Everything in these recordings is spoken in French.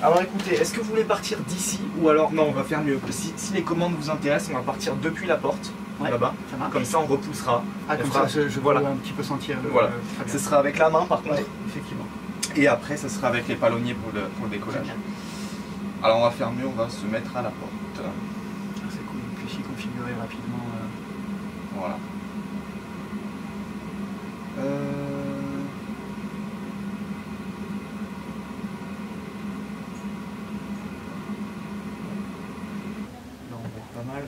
Alors écoutez, est-ce que vous voulez partir d'ici ou alors non, on va faire mieux. Si les commandes vous intéressent, on va partir depuis la porte, là-bas. Comme ça, on repoussera. Ah, comme ça, je voilà. Un petit peu sentir le. Voilà. Ce sera avec la main, par contre. Effectivement. Et après, ce sera avec les palonniers pour le décollage. Alors, on va faire mieux, on va se mettre à la porte. C'est cool, on peut s'y configurer rapidement. Voilà. Pas mal.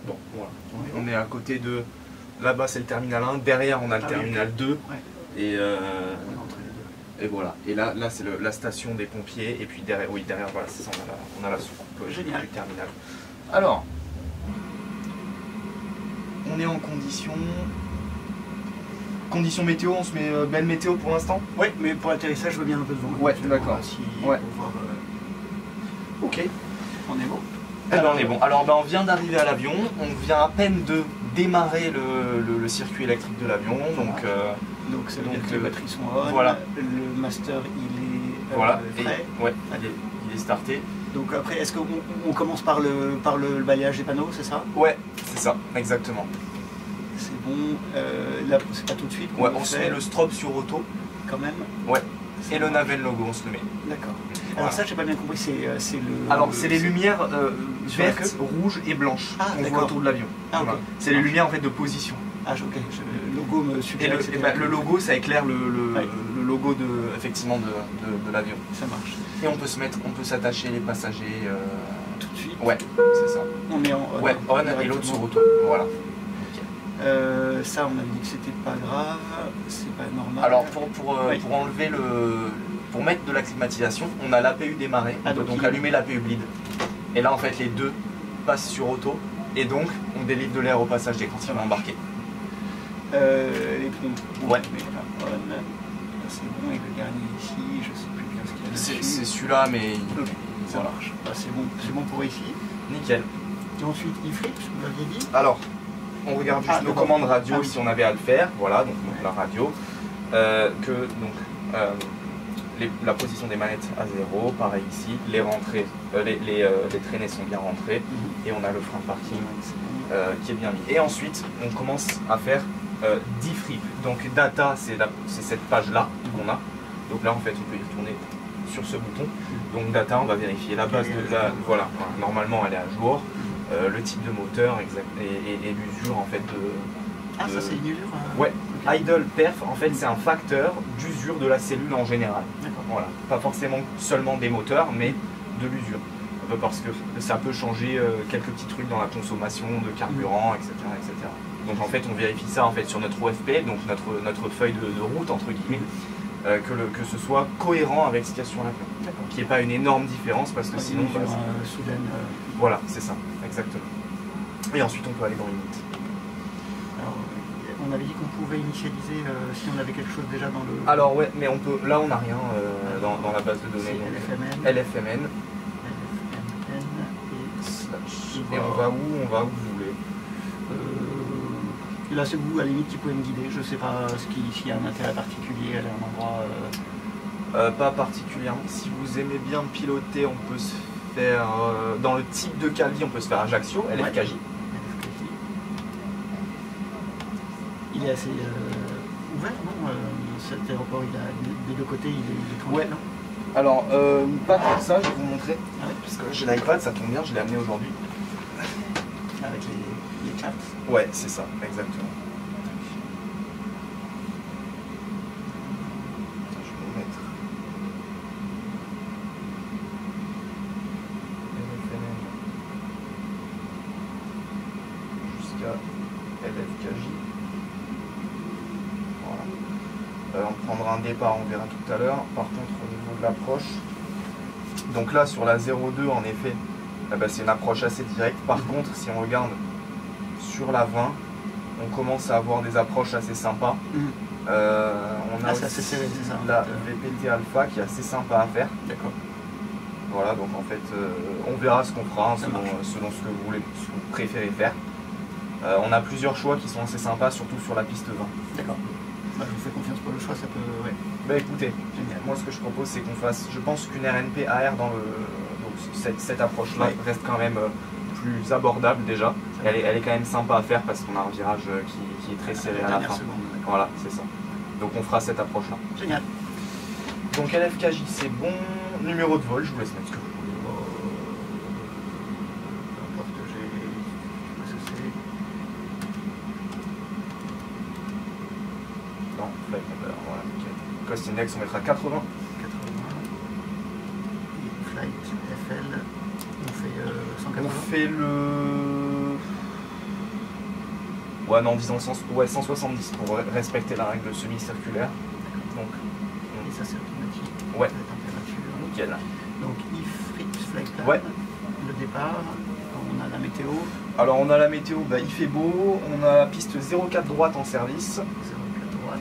Bon, voilà. On est à côté de... Là-bas, c'est le terminal 1. Derrière, on a le terminal 2. Ouais. Et voilà. Et là c'est la station des pompiers. Et puis derrière, oui, derrière, voilà, c'est ça, on a la soucoupe du terminal. Alors, on est en conditions météo, on se met belle météo pour l'instant? Oui, mais pour l'atterrissage, je veux bien un peu de vent. Ouais, d'accord. Ok. On est bon? Eh ben, on est bon. Alors, on vient d'arriver à l'avion. On vient à peine de démarrer le circuit électrique de l'avion. Donc, ça veut dire que les batteries sont on. Voilà. Le master, il est voilà. prêt. Ouais, il est starté. Donc après, est-ce qu'on commence par le balayage des panneaux, c'est ça? Ouais, c'est ça, exactement. C'est bon, là c'est pas tout de suite. Ouais, on se met le strobe sur auto. Quand même. Ouais. Et le Navel logo, on se le met. D'accord. Alors ça, j'ai pas bien compris, c'est le... Alors c'est les lumières vertes, rouges et blanches qu'on voit autour de l'avion. Ah, okay. C'est les lumières en fait de position. Ah ok, le logo me suggère. Le logo, ça éclaire le logo effectivement de l'avion. Ça marche. Et on peut s'attacher les passagers tout de suite. Ouais, c'est ça. On met en on et l'autre sur auto. Voilà. Ça, on a dit que c'était pas grave, c'est pas normal. Alors pour enlever pour mettre de la climatisation, on a l'APU démarré, on peut donc allumer l'APU bleed. Et là en fait les deux passent sur auto et donc on délivre de l'air au passager quand ils vont embarquer. Les pompes. Ouais. C'est bon, et le dernier ici, je sais plus bien ce qu'il y a. C'est celui-là, mais ça marche. C'est bon pour ici. Nickel. Et ensuite, e-flip, vous l'aviez dit? Alors, on regarde juste nos commandes radio si on avait à le faire. Voilà, donc la radio. La position des manettes à 0, pareil ici. Les rentrées, les traînées sont bien rentrées. Et on a le frein de parking qui est bien mis. Et ensuite, on commence à faire diffrip. Donc data, c'est cette page-là qu'on a. Donc là, en fait, on peut y retourner sur ce bouton. Donc data, on va vérifier la base de la... Voilà, normalement, elle est à jour. Le type de moteur et l'usure en fait Ah, ça c'est une usure Ouais, okay. Idle perf, en fait c'est un facteur d'usure de la cellule en général. Voilà, pas forcément seulement des moteurs, mais de l'usure. Parce que ça peut changer quelques petits trucs dans la consommation de carburant, etc., etc. Donc en fait on vérifie ça en fait sur notre OFP, donc notre feuille de route entre guillemets, que ce soit cohérent avec ce qu'il y a sur l'avion. Qu'il n'y ait pas une énorme différence parce que sinon... soudaine... Voilà, c'est ça, exactement. Et ensuite on peut aller dans Init. Alors, on avait dit qu'on pouvait initialiser si on avait quelque chose déjà dans le... Alors ouais, mais on peut... Là on n'a rien dans la base de données. LFMN. Et on va où vous voulez. Là c'est vous à la limite qui pouvez me guider, je sais pas s'il y a un intérêt particulier, aller à un endroit... Pas particulièrement. Si vous aimez bien piloter, on peut se faire... dans le type de Calvi, on peut se faire Ajaccio, LFKJ. Il est assez ouvert, non cet aéroport, des deux côtés, il est tranquille, ouais. Non alors, pas comme ça, je vais vous montrer. Parce que j'ai l'iPad, ça tombe bien, je l'ai amené aujourd'hui. Avec les chats. Ouais, c'est ça, exactement. Je vais vous mettre. Jusqu'à LFKJ. Voilà. On prendra un départ, on verra tout à l'heure. Par contre, au niveau de l'approche, donc là sur la 02, en effet, c'est une approche assez directe. Par contre, si on regarde sur la 20, on commence à avoir des approches assez sympas. On a aussi la VPT Alpha qui est assez sympa à faire. D'accord. Voilà, donc en fait, on verra ce qu'on fera selon ce que vous préférez faire. On a plusieurs choix qui sont assez sympas, surtout sur la piste 20. D'accord. Bah, je vous fais confiance pour le choix, ça peut... Ouais. Bah écoutez, moi ce que je propose c'est qu'on fasse, je pense qu'une RNP AR dans le... Donc cette approche-là reste quand même plus abordable déjà. Elle est quand même sympa à faire parce qu'on a un virage qui est très serré à la fin. Voilà, c'est ça. Donc on fera cette approche-là. Génial. Donc LFKJ c'est bon, numéro de vol, je vous laisse mettre ce que vous voulez. Non, flight number, voilà, nickel. Cost index on mettra 80. Et flight FL, on fait 180. On fait le... Ouais non, disons 170 pour respecter la règle semi-circulaire. Donc... Et ça c'est automatique. Ouais. La température. Nickel. Donc if Fritz flight plan, ouais. Le départ, on a la météo. Alors on a la météo, bah, il fait beau, on a la piste 04 droite en service. 04 droite.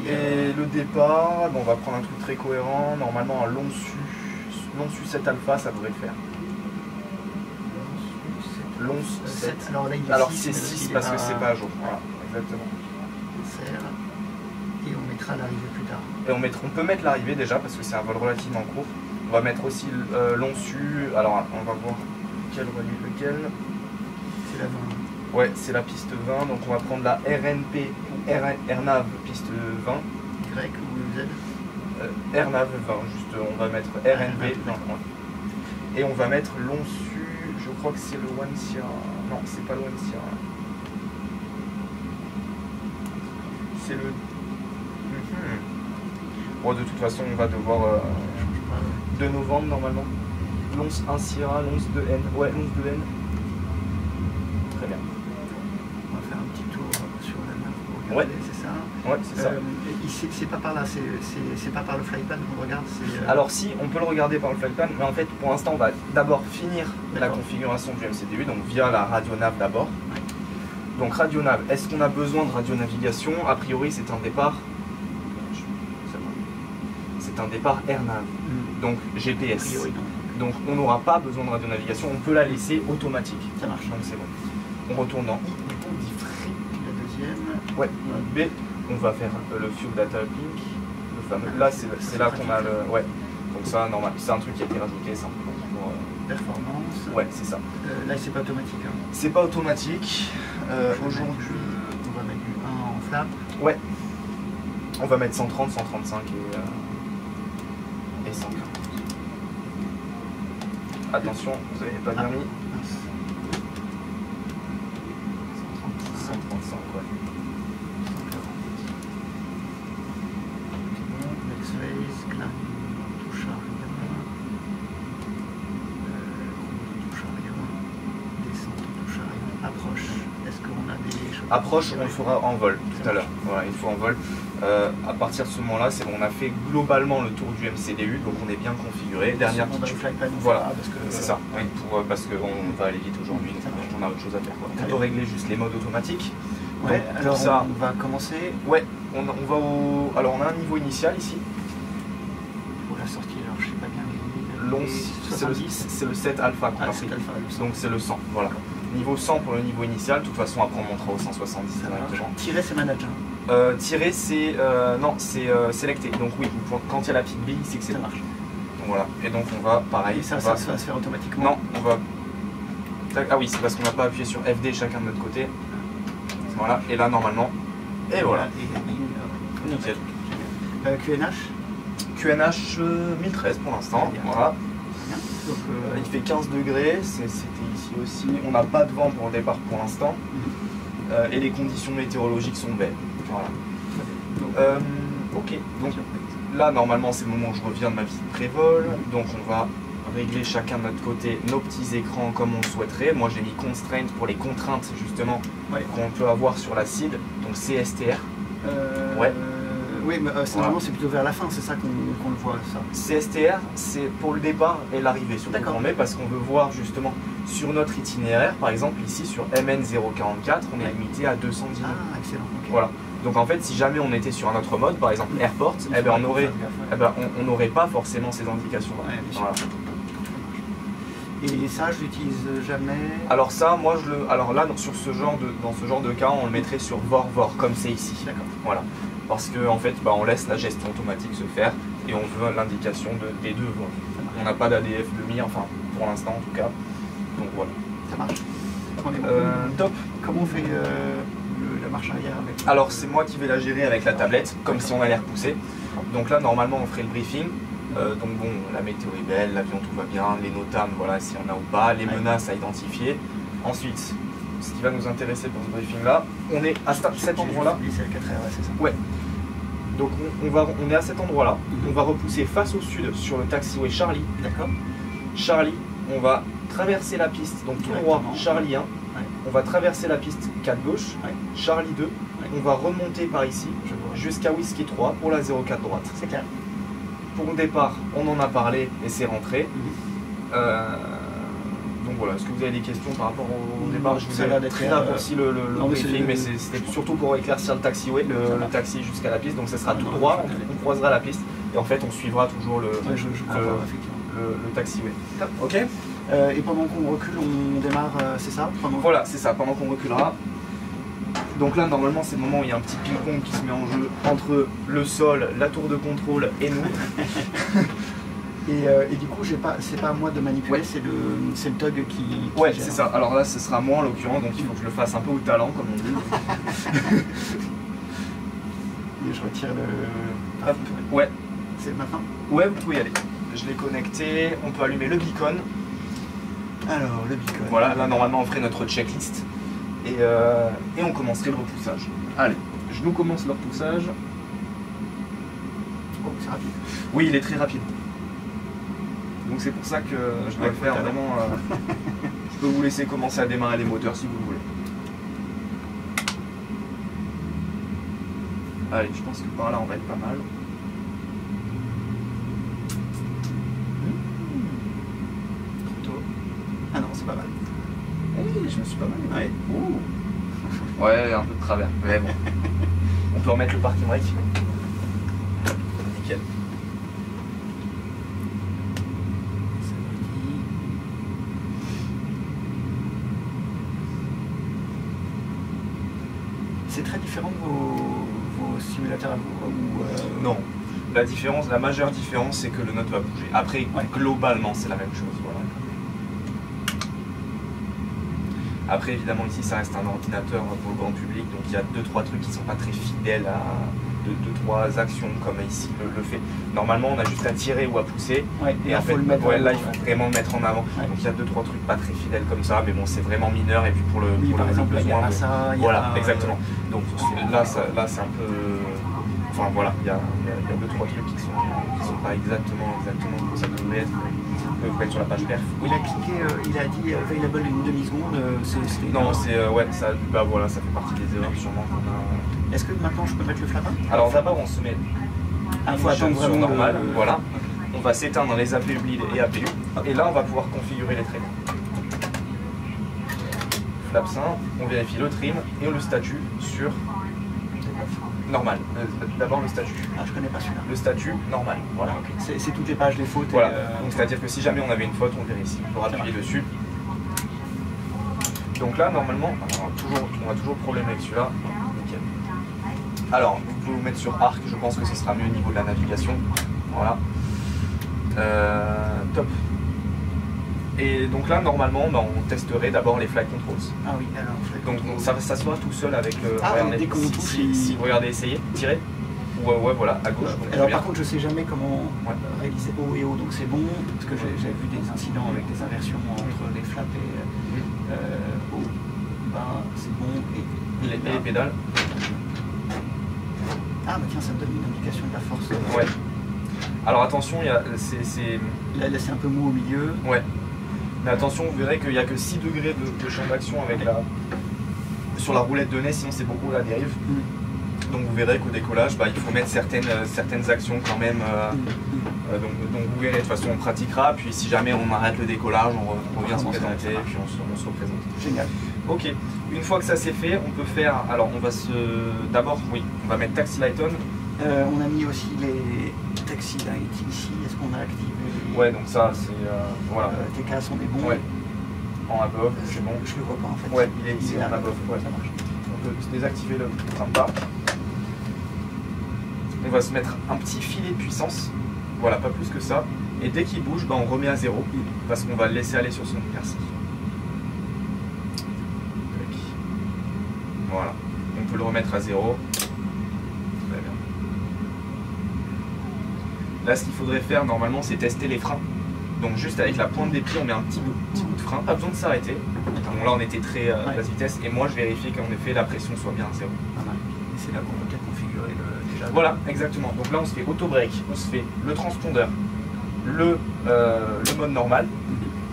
Et le départ, bon, on va prendre un truc très cohérent, normalement un long su 7 alpha ça devrait le faire. Long 7. Alors c'est 6 parce que c'est pas à jour. Voilà, exactement. Et on mettra l'arrivée plus tard. Et on peut mettre l'arrivée déjà parce que c'est un vol relativement court. On va mettre aussi long su. Alors on va voir lequel. C'est la 20. Ouais, c'est la piste 20. Donc on va prendre la RNP ou RNAV piste 20. Y ou Z RNAV 20, juste on va mettre RNB. Et on va mettre long su. Je crois que c'est le One Sierra. Non, c'est pas le One Sierra. C'est le... Bon, de toute façon, on va devoir... 2 novembre, normalement. L'once 1 Sierra, l'once 2N. Ouais, l'once 2N. Très bien. On va faire un petit tour sur la map pour regarder, c'est ça? Ouais, c'est ça. C'est pas par là, c'est pas par le flight plan qu'on regarde. Alors si, on peut le regarder par le flight plan, mais en fait, pour l'instant, on va d'abord finir la configuration du MCDU, donc via la radionav d'abord. Ouais. Donc radionav, est-ce qu'on a besoin de radionavigation? A priori, c'est un départ... C'est un départ AirNav, donc GPS. A priori, non. Donc on n'aura pas besoin de radionavigation, on peut la laisser automatique. Ça marche. Donc c'est bon. On retourne dans I, du coup, dit free. La deuxième. Ouais, B, on va faire le fuel data pink, le fameux. Là, c'est là qu'on a le... Ouais, donc ça, normal, c'est un truc qui a été rajouté simplement pour... Performance. Ouais, c'est ça. Là, c'est pas automatique. Hein. C'est pas automatique. Aujourd'hui... On va mettre du 1 en flap. Ouais. On va mettre 130, 135 et 140. Attention, vous n'avez pas bien mis. 135, ouais. Next phase, climb, touche arrière. Touche arrière. Descente, touche arrière. Approche. Est-ce qu'on a des choses? Approche, on le fera en vol tout à l'heure. Voilà, il faut en vol. À partir de ce moment-là, c'est bon, on a fait globalement le tour du MCDU, donc on est bien configuré. Dernière petite chose. Voilà, c'est ça. Oui, parce qu'on va aller vite aujourd'hui, on a autre chose à faire. On peut régler juste les modes automatiques. Ouais, donc, alors ça, on va commencer. Ouais, on va au. Alors on a un niveau initial ici. Pour la sortie, alors je sais pas bien. C'est le 7 alpha qu'on a pris. Donc c'est le 100. Voilà. Niveau 100 pour le niveau initial, de toute façon après on montera au 170 directement. Tirer c'est manage. Tirer c'est non c'est sélecté. Donc oui, quand il y a la petite bille, c'est que c'est ça marche. Donc voilà. Et donc on va pareil. Et ça va se faire automatiquement. Non, on va. Ah oui, c'est parce qu'on n'a pas appuyé sur FD chacun de notre côté. Voilà. Et là normalement. Et voilà. Et nickel. QNH. QNH 1013 pour l'instant. Voilà. Donc, il fait 15 degrés, c'était ici aussi. On n'a pas de vent pour le départ pour l'instant. Et les conditions météorologiques sont belles. Voilà. Ok, donc là normalement c'est le moment où je reviens de ma visite pré-vol. Donc on va régler chacun de notre côté nos petits écrans comme on le souhaiterait. Moi j'ai mis constraint pour les contraintes justement qu'on peut avoir sur la CID. Donc CSTR. Ouais. Oui, mais normalement c'est plutôt vers la fin, c'est ça qu'on le voit ça. CSTR, c'est pour le départ et l'arrivée, surtout qu'on met parce qu'on veut voir justement sur notre itinéraire, par exemple ici sur MN044, on est limité à 210 nœuds. Ah, excellent. Okay. Voilà. Donc en fait, si jamais on était sur un autre mode, par exemple Airport, eh ben, on n'aurait pas forcément ces indications. Ouais, voilà. Et ça, je l'utilise jamais. Alors ça, moi alors là, dans ce genre de cas, on le mettrait sur VOR comme c'est ici. D'accord. Voilà. Parce que en fait, on laisse la gestion automatique se faire et on veut l'indication des deux voies. On n'a pas d'ADF demi, enfin pour l'instant en tout cas. Donc voilà. Ça marche. Top. Comment on fait la marche arrière avec? Alors c'est moi qui vais la gérer avec la tablette, comme si on allait repousser. Donc là, normalement, on ferait le briefing. Donc bon, la météo est belle, l'avion tout va bien, les notames, voilà, s'il y en a ou pas, les menaces à identifier. Ensuite, ce qui va nous intéresser pour ce briefing-là, on est à cet endroit-là. C'est le 4R, ouais, c'est ça. Ouais. Donc on est à cet endroit-là. On va repousser face au sud sur le taxiway Charlie. D'accord. Charlie, on va traverser la piste, donc tout droit, Charlie 1. Ouais. On va traverser la piste 4 gauche, ouais. Charlie 2. Ouais. On va remonter par ici jusqu'à Whisky 3 pour la 04 droite. C'est clair. Pour le départ, on en a parlé et c'est rentré. Donc voilà, est-ce que vous avez des questions par rapport au départ? Je vous ai très raccourci le briefing, mais c'était surtout pour éclaircir le taxiway, le taxi jusqu'à la piste. Donc ça sera tout droit, on croisera la piste et en fait on suivra toujours le taxiway. Ok. Et pendant qu'on recule, on démarre, c'est ça? Voilà, c'est ça, pendant qu'on reculera. Donc là, normalement, c'est le moment où il y a un petit ping-pong qui se met en jeu entre le sol, la tour de contrôle et nous. Et du coup, c'est pas à moi de manipuler, ouais. C'est le TUG qui ouais, c'est ça. Alors là, ce sera moi en l'occurrence, donc il faut que je le fasse un peu au talent, comme on dit. Et je retire le... Hop. Ouais. C'est maintenant? Ouais, vous pouvez y aller. Je l'ai connecté, on peut allumer le beacon. Alors, le beacon. Voilà, là, normalement, on ferait notre checklist. Et on commencerait le repoussage. Allez, je nous commence le repoussage. Oh, c'est rapide. Oui, il est très rapide. Donc c'est pour ça que je dois le faire vraiment. Je peux vous laisser commencer à démarrer les moteurs si vous voulez. Allez, je pense que par là on va être pas mal. Trop tôt. Ah non, c'est pas mal. Je me suis pas mal. Ouais. Ouais, un peu de travers. Mais bon. On peut remettre le parking brake. Nickel. C'est très différent de vos simulateurs à vous Non. La majeure différence, c'est que le note va bouger. Après, ouais. Globalement, c'est la même chose. Voilà. Après, évidemment, ici, ça reste un ordinateur pour le grand public, donc il y a 2-3 trucs qui ne sont pas très fidèles à 2-3 actions comme ici le fait. Normalement, on a juste à tirer ou à pousser. Ouais, et en fait, là, il faut vraiment le mettre en avant. Ouais. Donc il y a 2-3 trucs pas très fidèles comme ça, mais bon, c'est vraiment mineur. Et puis pour le besoin, voilà, exactement. Donc là, c'est un peu. Enfin voilà, il y a 2-3 trucs qui sont pas exactement comme ça devrait être. Vous être sur la page perf. Il a cliqué, il a dit available une demi-seconde. Non, c'est ouais, ça, bah voilà, ça fait partie des erreurs sûrement qu'on a. Est-ce que maintenant je peux mettre le flap-up? Alors d'abord on se met faut attendre sur normal, voilà. On va s'éteindre les APU bleed et APU, et là on va pouvoir configurer les traits. Flap 1, on vérifie le trim et le statut sur normal. D'abord le statut. Ah, je connais pas celui-là. Le statut normal. Voilà. Okay. C'est toutes les pages des fautes. Voilà. Donc c'est-à-dire que si jamais on avait une faute, on vérifie. On peut appuyer dessus. Donc là, normalement, on a toujours problème avec celui-là. Nickel. Alors, vous pouvez vous mettre sur arc. Je pense que ce sera mieux au niveau de la navigation. Voilà. Top. Et donc là, normalement, on testerait d'abord les flight controls. Ah oui, alors. Donc ça se voit tout seul avec le. Ah, regardez, dès qu'on touche, si vous regardez, essayez, tirez. Ouais, voilà, à gauche. Alors par contre, je sais jamais comment réaliser haut et haut, donc c'est bon, parce que j'ai vu des incidents avec des inversions entre les flaps et haut, bas, c'est bon. Et les pédales. Ah bah tiens, ça me donne une indication de la force. Ouais. Alors attention, là c'est un peu mou au milieu. Ouais. Mais attention, vous verrez qu'il n'y a que 6 degrés de champ d'action avec sur la roulette de nez, sinon c'est beaucoup la dérive. Donc vous verrez qu'au décollage, il faut mettre certaines actions quand même. Donc vous verrez, de toute façon on pratiquera, puis si jamais on arrête le décollage, on revient se présenter, puis on se représente. Génial. Ok, une fois que ça c'est fait, on peut faire, alors on va d'abord, on va mettre Taxi Light On. On a mis aussi les taxi light ici, est-ce qu'on a activé? Ouais, donc ça c'est voilà. TK sont des bons. Ouais. En above, c'est bon. Je le vois pas en fait. Ouais, il est ici en above. Ouais, ça marche. On peut désactiver le frein de bas. On va se mettre un petit filet de puissance. Voilà, pas plus que ça. Et dès qu'il bouge, on remet à 0 parce qu'on va le laisser aller sur son inertie. Voilà. On peut le remettre à 0. Très bien. Là, ce qu'il faudrait faire normalement, c'est tester les freins. Donc juste avec la pointe des pieds, on met un petit bout de frein. Pas besoin de s'arrêter. Bon, là, on était très basse vitesse. Et moi, je vérifie qu'en effet, la pression soit bien à 0. Et c'est là qu'on peut peut-être configurer déjà. Voilà, exactement. Donc là, on se fait auto-break, on se fait le transpondeur, le mode normal.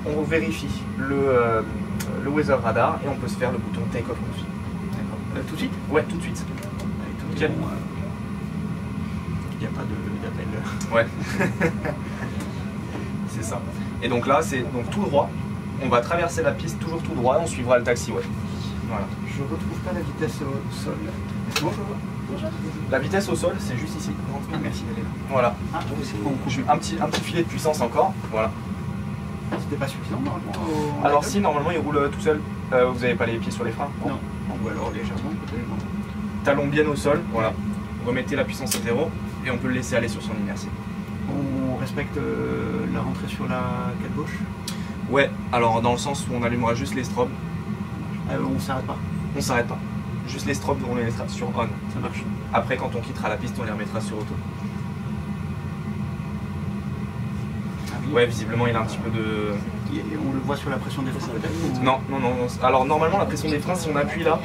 On vérifie le weather radar et on peut se faire le bouton take-off config. Tout de suite? Ouais, tout de suite. Nickel. Il n'y a pas d'appel. Ouais. C'est ça. Et donc là, c'est donc tout droit. On va traverser la piste toujours tout droit et on suivra le taxiway. Voilà. Je ne retrouve pas la vitesse au sol. Bonjour. La vitesse au sol, c'est juste ici. Ah, merci d'aller là. Voilà. Ah, oui, c'est bon. Un petit filet de puissance encore. Voilà. C'était pas suffisant normalement Alors si, normalement il roule tout seul. Vous n'avez pas les pieds sur les freins? Non. Ou alors légèrement peut-être. Talon bien au sol, voilà. Remettez la puissance à 0 et on peut le laisser aller sur son inertie. On respecte la rentrée sur la quête gauche? Ouais, alors dans le sens où on allumera juste les strobes. On s'arrête pas? On s'arrête pas. Juste les strobes, on les mettra sur on. Ça marche. Après, quand on quittera la piste, on les remettra sur auto. Ah oui. Ouais, visiblement il a un petit peu de... On le voit sur la pression des freins peut-être? Non. Alors normalement la pression des freins, si on appuie là,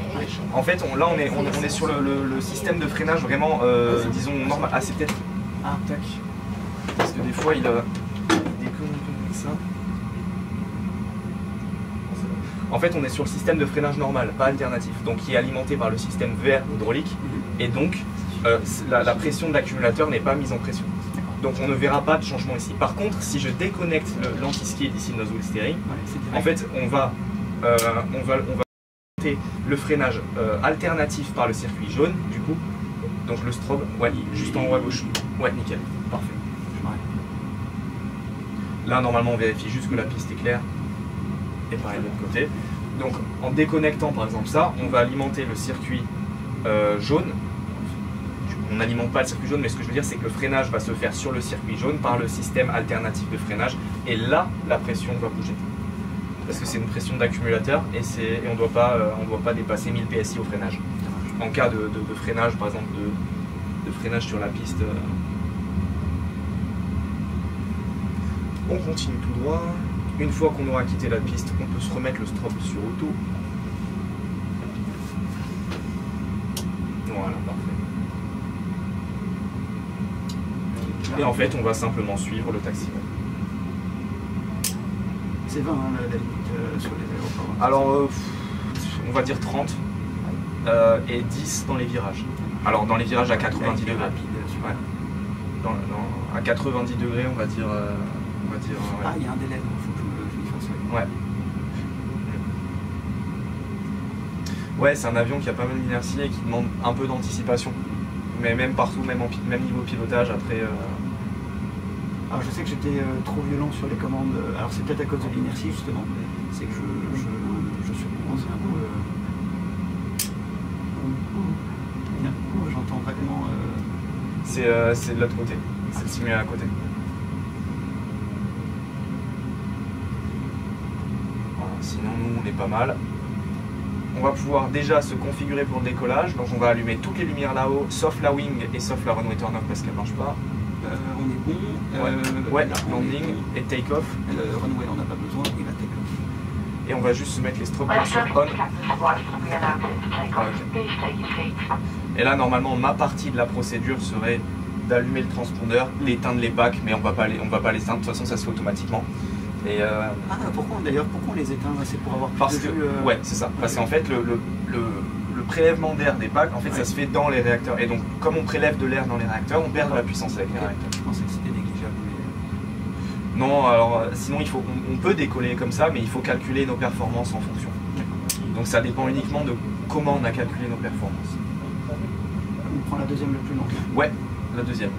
en fait là on est sur le système de freinage vraiment, disons, normal. Ah c'est peut-être... Ah tac. Parce que des fois il déconne un peu avec ça. En fait on est sur le système de freinage normal, pas alternatif, donc qui est alimenté par le système VR hydraulique, et donc la pression de l'accumulateur n'est pas mise en pression. Donc on ne verra pas de changement ici. Par contre, si je déconnecte l'anti-skid ici de nozzle steering, en fait on va monter le freinage alternatif par le circuit jaune, du coup. Donc le strobe, ouais, juste en haut à gauche. Ouais, nickel, parfait. Là normalement on vérifie juste que la piste est claire. Et pareil de l'autre côté. Donc en déconnectant par exemple ça, on va alimenter le circuit jaune. On n'alimente pas le circuit jaune, mais ce que je veux dire c'est que le freinage va se faire sur le circuit jaune par le système alternatif de freinage, et là la pression va bouger. Parce que c'est une pression d'accumulateur et on ne doit pas dépasser 1000 PSI au freinage. En cas de freinage, par exemple de freinage sur la piste, on continue tout droit. Une fois qu'on aura quitté la piste, on peut se remettre le strobe sur auto. Voilà, parfait. Et en fait, on va simplement suivre le taxiway. C'est 20 la limite sur les aéroports. Alors, on va dire 30 et 10 dans les virages. Alors, dans les virages à 90 degrés. Ouais. À 90 degrés, on va dire. Ouais. Ah, il y a un délai, il faut que je m'y fasse. Ouais. Ouais, c'est un avion qui a pas mal d'inertie et qui demande un peu d'anticipation. Mais même partout, même niveau pilotage, après... Alors je sais que j'étais trop violent sur les commandes, alors c'est peut-être à cause de l'inertie justement, c'est que je suis commencé un peu... J'entends vaguement... C'est de l'autre côté, c'est le simulateur à côté. Voilà, sinon nous on est pas mal. On va pouvoir déjà se configurer pour le décollage, donc on va allumer toutes les lumières là-haut, sauf la wing et sauf la runway turn off parce qu'elle marche pas. On est bon. Ouais, landing et take-off. Le runway on n'a pas besoin, il va take-off. Et on va juste se mettre les strobes sur on. Okay. Et là normalement ma partie de la procédure serait d'allumer le transpondeur, d'éteindre les packs, mais on va pas les éteindre, de toute façon ça se fait automatiquement. Et pourquoi on les éteint? C'est pour avoir plus parce de que, jus, ouais, c'est ça. Parce qu'en fait, le prélèvement d'air des packs, en fait, ça se fait dans les réacteurs. Et donc, comme on prélève de l'air dans les réacteurs, on perd de la puissance avec les réacteurs. Je pensais que c'était négligeable. Mais... Non, alors sinon, on peut décoller comme ça, mais il faut calculer nos performances en fonction. Donc, ça dépend uniquement de comment on a calculé nos performances. On prend la deuxième le plus long. Ouais, la deuxième.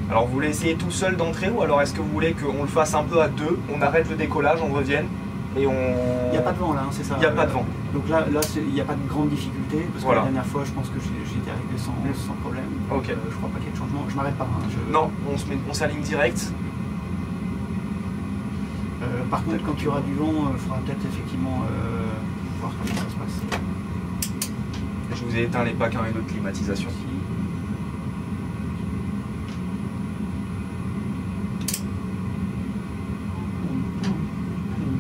Alors vous voulez essayer tout seul d'entrer ou alors est-ce que vous voulez qu'on le fasse un peu à deux, on arrête le décollage, on revienne et on... Il n'y a pas de vent là, hein, c'est ça? Il n'y a pas de vent. Donc là il n'y a pas de grande difficulté, parce que voilà. la dernière fois, je pense que j'étais arrivé sans problème. Ok. Je crois pas qu'il y ait de changement. Je m'arrête pas. Hein, Non, on s'aligne direct. Par contre, quand il y aura du vent, il faudra peut-être effectivement voir comment ça se passe. Je vous ai éteint les packs et de climatisation.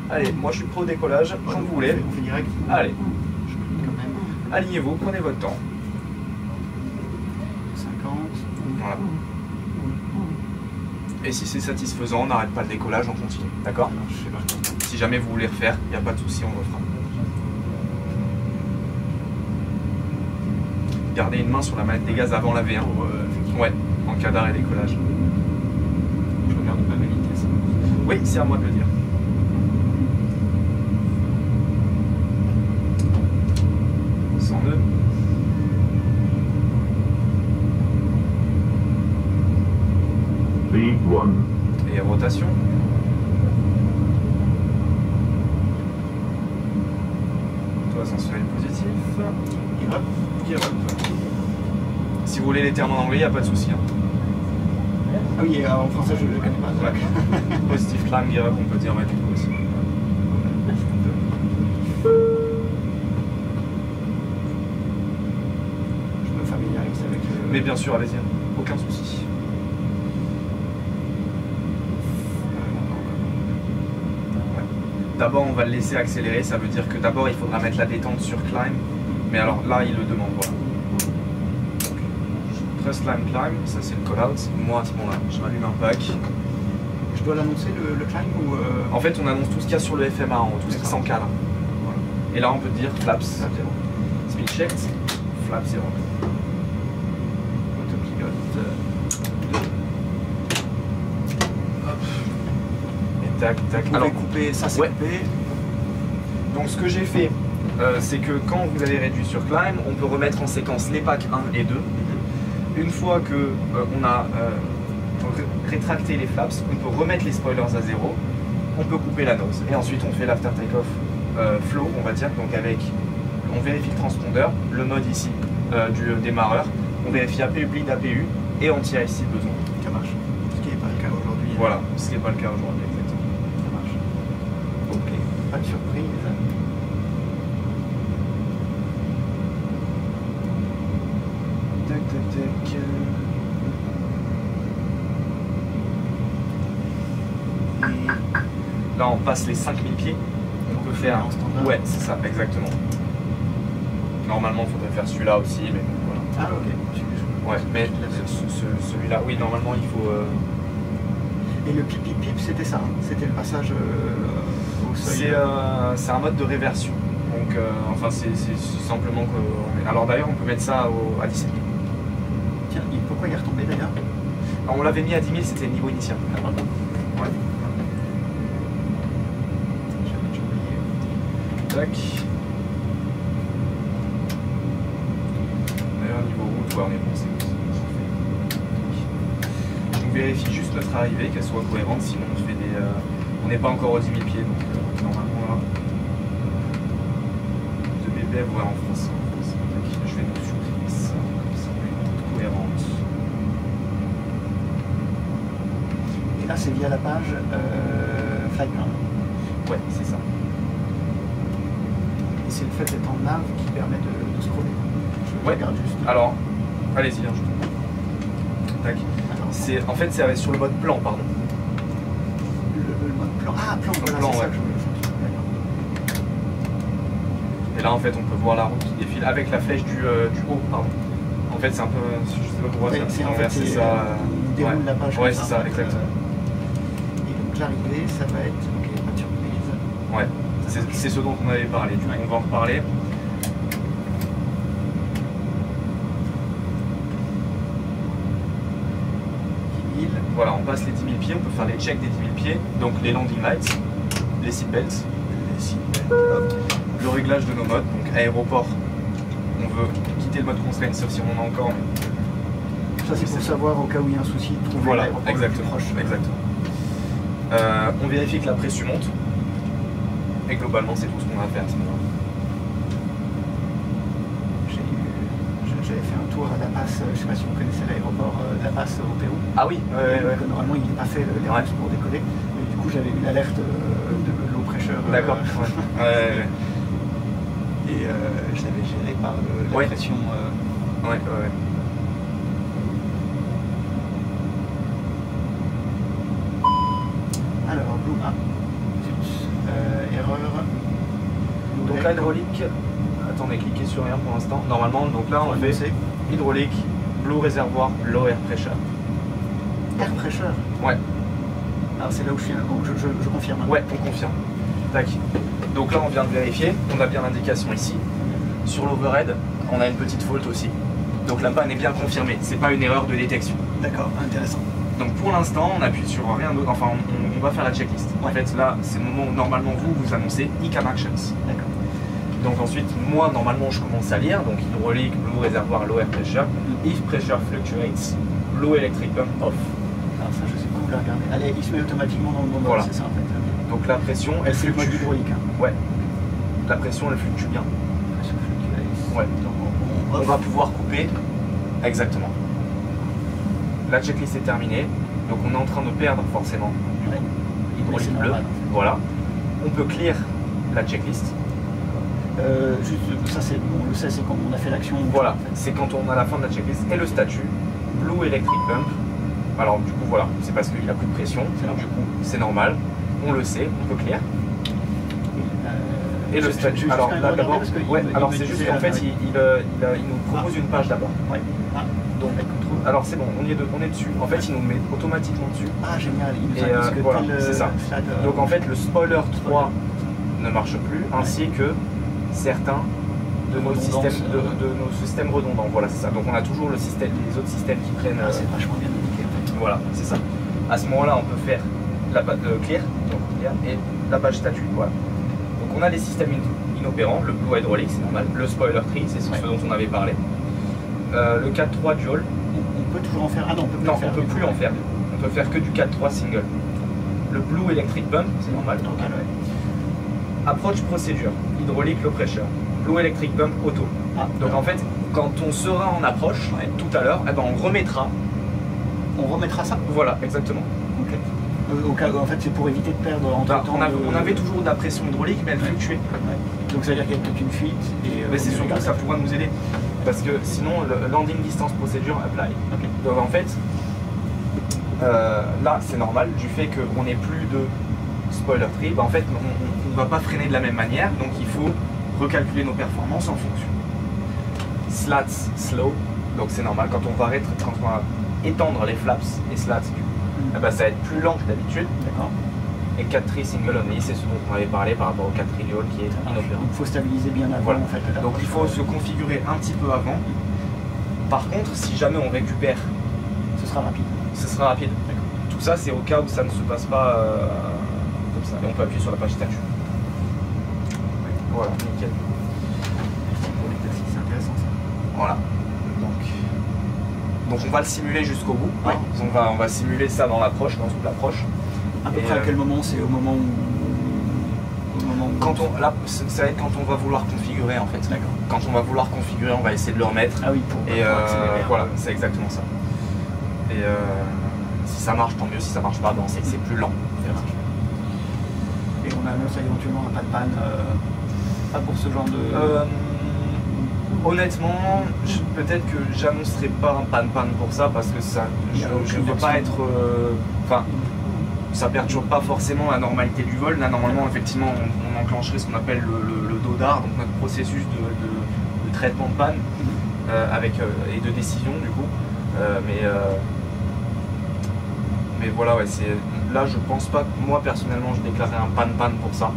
Allez, moi je suis pro décollage, quand vous voulez. On fait direct. Allez. Je clique quand même. Alignez-vous, prenez votre temps. 50. Voilà. Et si c'est satisfaisant, on n'arrête pas le décollage, on continue. D'accord? Si jamais vous voulez refaire, il n'y a pas de souci, on refera. Gardez une main sur la manette des gaz avant la V1. Ouais, en cas d'arrêt décollage. Je regarde pas ma vitesse. Oui, c'est à moi de le dire. Et rotation. Toi, sensuel positif. Et hop. Si vous voulez les termes en anglais, il n'y a pas de souci. Hein. Ah oui, en français, je ne le connais pas. Ouais. Positif climb, gear up, on peut dire ouais, du coup aussi. Je me familiarise avec le... Mais bien sûr, allez-y, aucun souci. D'abord, on va le laisser accélérer, ça veut dire que d'abord, il faudra mettre la détente sur climb. Mais alors là, il le demande, voilà. Donc, press climb, ça c'est le call-out. Moi, à ce moment-là, je rallume un pack. Je dois l'annoncer le climb ou... En fait, on annonce tout ce qu'il y a sur le FMA en haut, tout ce qui s'encadre. Voilà. Et là, on peut dire flaps 0. Speed checked, flaps 0. Autopilote 2. Hop. Et tac, tac. Vous pouvez couper, ça c'est coupé. Donc ce que j'ai fait, c'est que quand vous avez réduit sur climb, on peut remettre en séquence les packs 1 et 2. Une fois que on a rétracté les flaps, on peut remettre les spoilers à 0, on peut couper la nose. Et ensuite on fait l'after takeoff flow, on va dire, donc avec, on vérifie le transpondeur, le mode ici du démarreur, on vérifie APU, bleed APU et anti-ice si besoin. Ça marche. Ce qui n'est pas le cas aujourd'hui. Voilà, ce qui n'est pas le cas aujourd'hui, exactement. Ça marche. Ok, pas de surprise. Tac, tac, tac. Là, on passe les 5000 pieds. On peut faire. Ouais, c'est ça, exactement. Normalement, il faudrait faire celui-là aussi, mais voilà. Ah, ok. Ouais, mais celui-là, oui, normalement, il faut. Et le pip pip pip, c'était ça, hein. C'était le passage au seuil. C'est un mode de réversion. Donc, enfin, c'est simplement que. Alors d'ailleurs, on peut mettre ça à 17 000. Tiens, pourquoi il est retombé d'ailleurs? On l'avait mis à 10 000, c'était le niveau initial. Ouais. Tac. D'ailleurs, niveau route, ouais, on est bon, c'est bon. On vérifie juste notre arrivée, qu'elle soit cohérente, sinon on fait des. On n'est pas encore aux 10 000 pieds, donc normalement là. De BBF, ouais, en France. Je vais nous supprimer ça, comme ça, on est cohérente. Et là, c'est via la page Flightplan. Ouais, c'est ça. Et c'est le fait d'être en nav qui permet de scroller. Je regarde juste. Alors, allez-y, hein, tac. En fait, c'est sur le mode plan, pardon. Le mode plan. Ah, plan, voilà, plan, c'est ouais. ça que Et là, en fait, on peut voir la route qui défile avec la flèche du haut, pardon. En fait, c'est un peu. Je sais pas pourquoi c'est inversé ça. Il déroule la page. Ouais, c'est ça, exactement. Et donc, l'arrivée, ça va être. Ok, pas de surprise. Ouais, c'est ce dont on avait parlé. Du coup, on va en reparler. Voilà, on passe les 10 000 pieds, on peut faire les checks des 10 000 pieds, donc les landing lights, les seatbelts, le réglage de nos modes, donc aéroport, on veut quitter le mode constraint sauf si on en a encore, mais Ça c'est pour savoir au cas où il y a un souci de trouver Voilà, l'aéroport le plus exactement. proche. Exactement. On vérifie que la pression monte. Et globalement, c'est tout ce qu'on va faire à ce moment-là. J'avais fait un tour à La Paz, je ne sais pas si vous connaissez l'aéroport de La Paz au Pérou. Ah oui, Normalement, il n'est pas fait l'Airbus pour décoller. Mais du coup, j'avais eu l'alerte de low pressure. D'accord. Et je l'avais géré par la pression. Ouais. Alors, Blue A. Erreur. Donc là, hydraulique. Attendez, cliquez sur rien pour l'instant. Normalement, donc là, on fait hydraulique, blue réservoir, low air pressure. Air pressure. Ouais. Alors c'est là où je suis. Bon, je confirme. Ouais, on confirme. Tac. Donc là, on vient de vérifier. On a bien l'indication ici. Sur l'overhead, on a une petite faute aussi. Donc la panne est bien confirmée. C'est pas une erreur de détection. D'accord, intéressant. Donc pour l'instant, on appuie sur rien d'autre. Enfin, on va faire la checklist. En fait, là, c'est le moment où normalement vous annoncez ICAM Actions. D'accord. Donc ensuite, moi, normalement, je commence à lire. Donc hydraulique, blue réservoir, low air pressure. If pressure fluctuates, low electric pump off. Alors ça, je sais pas où la regarder. Allez, il se met automatiquement dans le bon voilà. C'est ça en fait. Donc la pression, elle c'est le fluctue. mode hydraulique. Hein. Ouais. La pression, elle fluctue bien. Pression fluctuates. Ouais. Donc on va pouvoir couper. Exactement. La checklist est terminée. Donc on est en train de perdre forcément hydraulique bleu. Voilà. On peut clear la checklist. Juste, ça c'est bon, on le sait, c'est quand on a fait l'action. Voilà, en fait. C'est quand on a la fin de la checklist et le statut Blue Electric Pump. Alors du coup voilà, c'est parce qu'il a plus de pression, donc du coup c'est normal, on le sait, on peut clear. Et le statut, alors là d'abord, ouais, alors c'est juste qu'en fait il nous propose une page d'abord. Ouais. Ah, donc, alors c'est bon, on est dessus. En fait il nous met automatiquement dessus. Ah génial, il nous a dit que voilà, c'est ça. Donc en fait le spoiler 3 ne marche plus, ainsi que certains de nos systèmes redondants. Voilà, c'est ça. Donc on a toujours le système, les autres systèmes qui prennent. Ah, c'est vachement bien indiqué en fait. Voilà, c'est ça. À ce moment-là, on peut faire la page clear, donc clear, et la page statut. Voilà. Donc on a les systèmes inopérants, le blue hydraulique, c'est normal, le spoiler tree, c'est ce dont on avait parlé. Le 4.3 dual. On peut toujours en faire. Ah non, on peut plus en faire. On peut plus en faire. On peut faire que du 4.3 single. Le blue electric pump, c'est normal. Donc, approach procédure, hydraulique, low pressure, blue electric pump, auto. Ah, donc en fait, quand on sera en approche, tout à l'heure, eh ben, on remettra. On remettra ça. Voilà, exactement. Ok. Au cas où, en fait, c'est pour éviter de perdre entre temps. On avait toujours de la pression hydraulique, mais elle fluctuait. Ouais. Donc ça veut dire qu'il y a peut-être une fuite. Mais c'est surtout que ça pourra nous aider. Parce que sinon, le landing distance procédure apply. Okay. Donc en fait, là c'est normal, du fait qu'on n'ait plus de spoiler tree, bah en fait on ne va pas freiner de la même manière, donc il faut recalculer nos performances en fonction. Slats slow, donc c'est normal, quand on va étendre les flaps et slats, bah, ça va être plus lent que d'habitude. D'accord. Et 4 tree single only, c'est ce dont on avait parlé par rapport au 4 tree dual qui est inopérant. Il faut stabiliser bien avant voilà. En fait. Donc il faut se configurer un petit peu avant. Par contre, si jamais on récupère, ce sera rapide. Ce sera rapide. Tout ça, c'est au cas où ça ne se passe pas comme ça. Et on peut appuyer sur la page statut. Voilà, nickel. C'est intéressant ça. Voilà. Donc on va le simuler jusqu'au bout. Ouais. Hein. On va simuler ça dans l'approche, dans toute l'approche. À peu près à quel moment? C'est au moment où. Là, ça va être quand on va vouloir configurer en fait. D'accord. Quand on va vouloir configurer, on va essayer de le remettre. Ah oui, voilà, c'est exactement ça. Et si ça marche, tant mieux. Si ça marche pas, c'est que c'est plus lent. Et on annonce éventuellement un pas de panne, pas pour ce genre de. Honnêtement, peut-être que j'annoncerai pas un panne pour ça parce que ça, je ne veux pas être. Enfin, ça perturbe pas forcément la normalité du vol. Là, normalement, effectivement, on enclencherait ce qu'on appelle le DODAR, donc notre processus de traitement de panne et de décision du coup. Mais voilà, ouais, là, je pense pas que moi personnellement, je déclarerais un panne pour ça.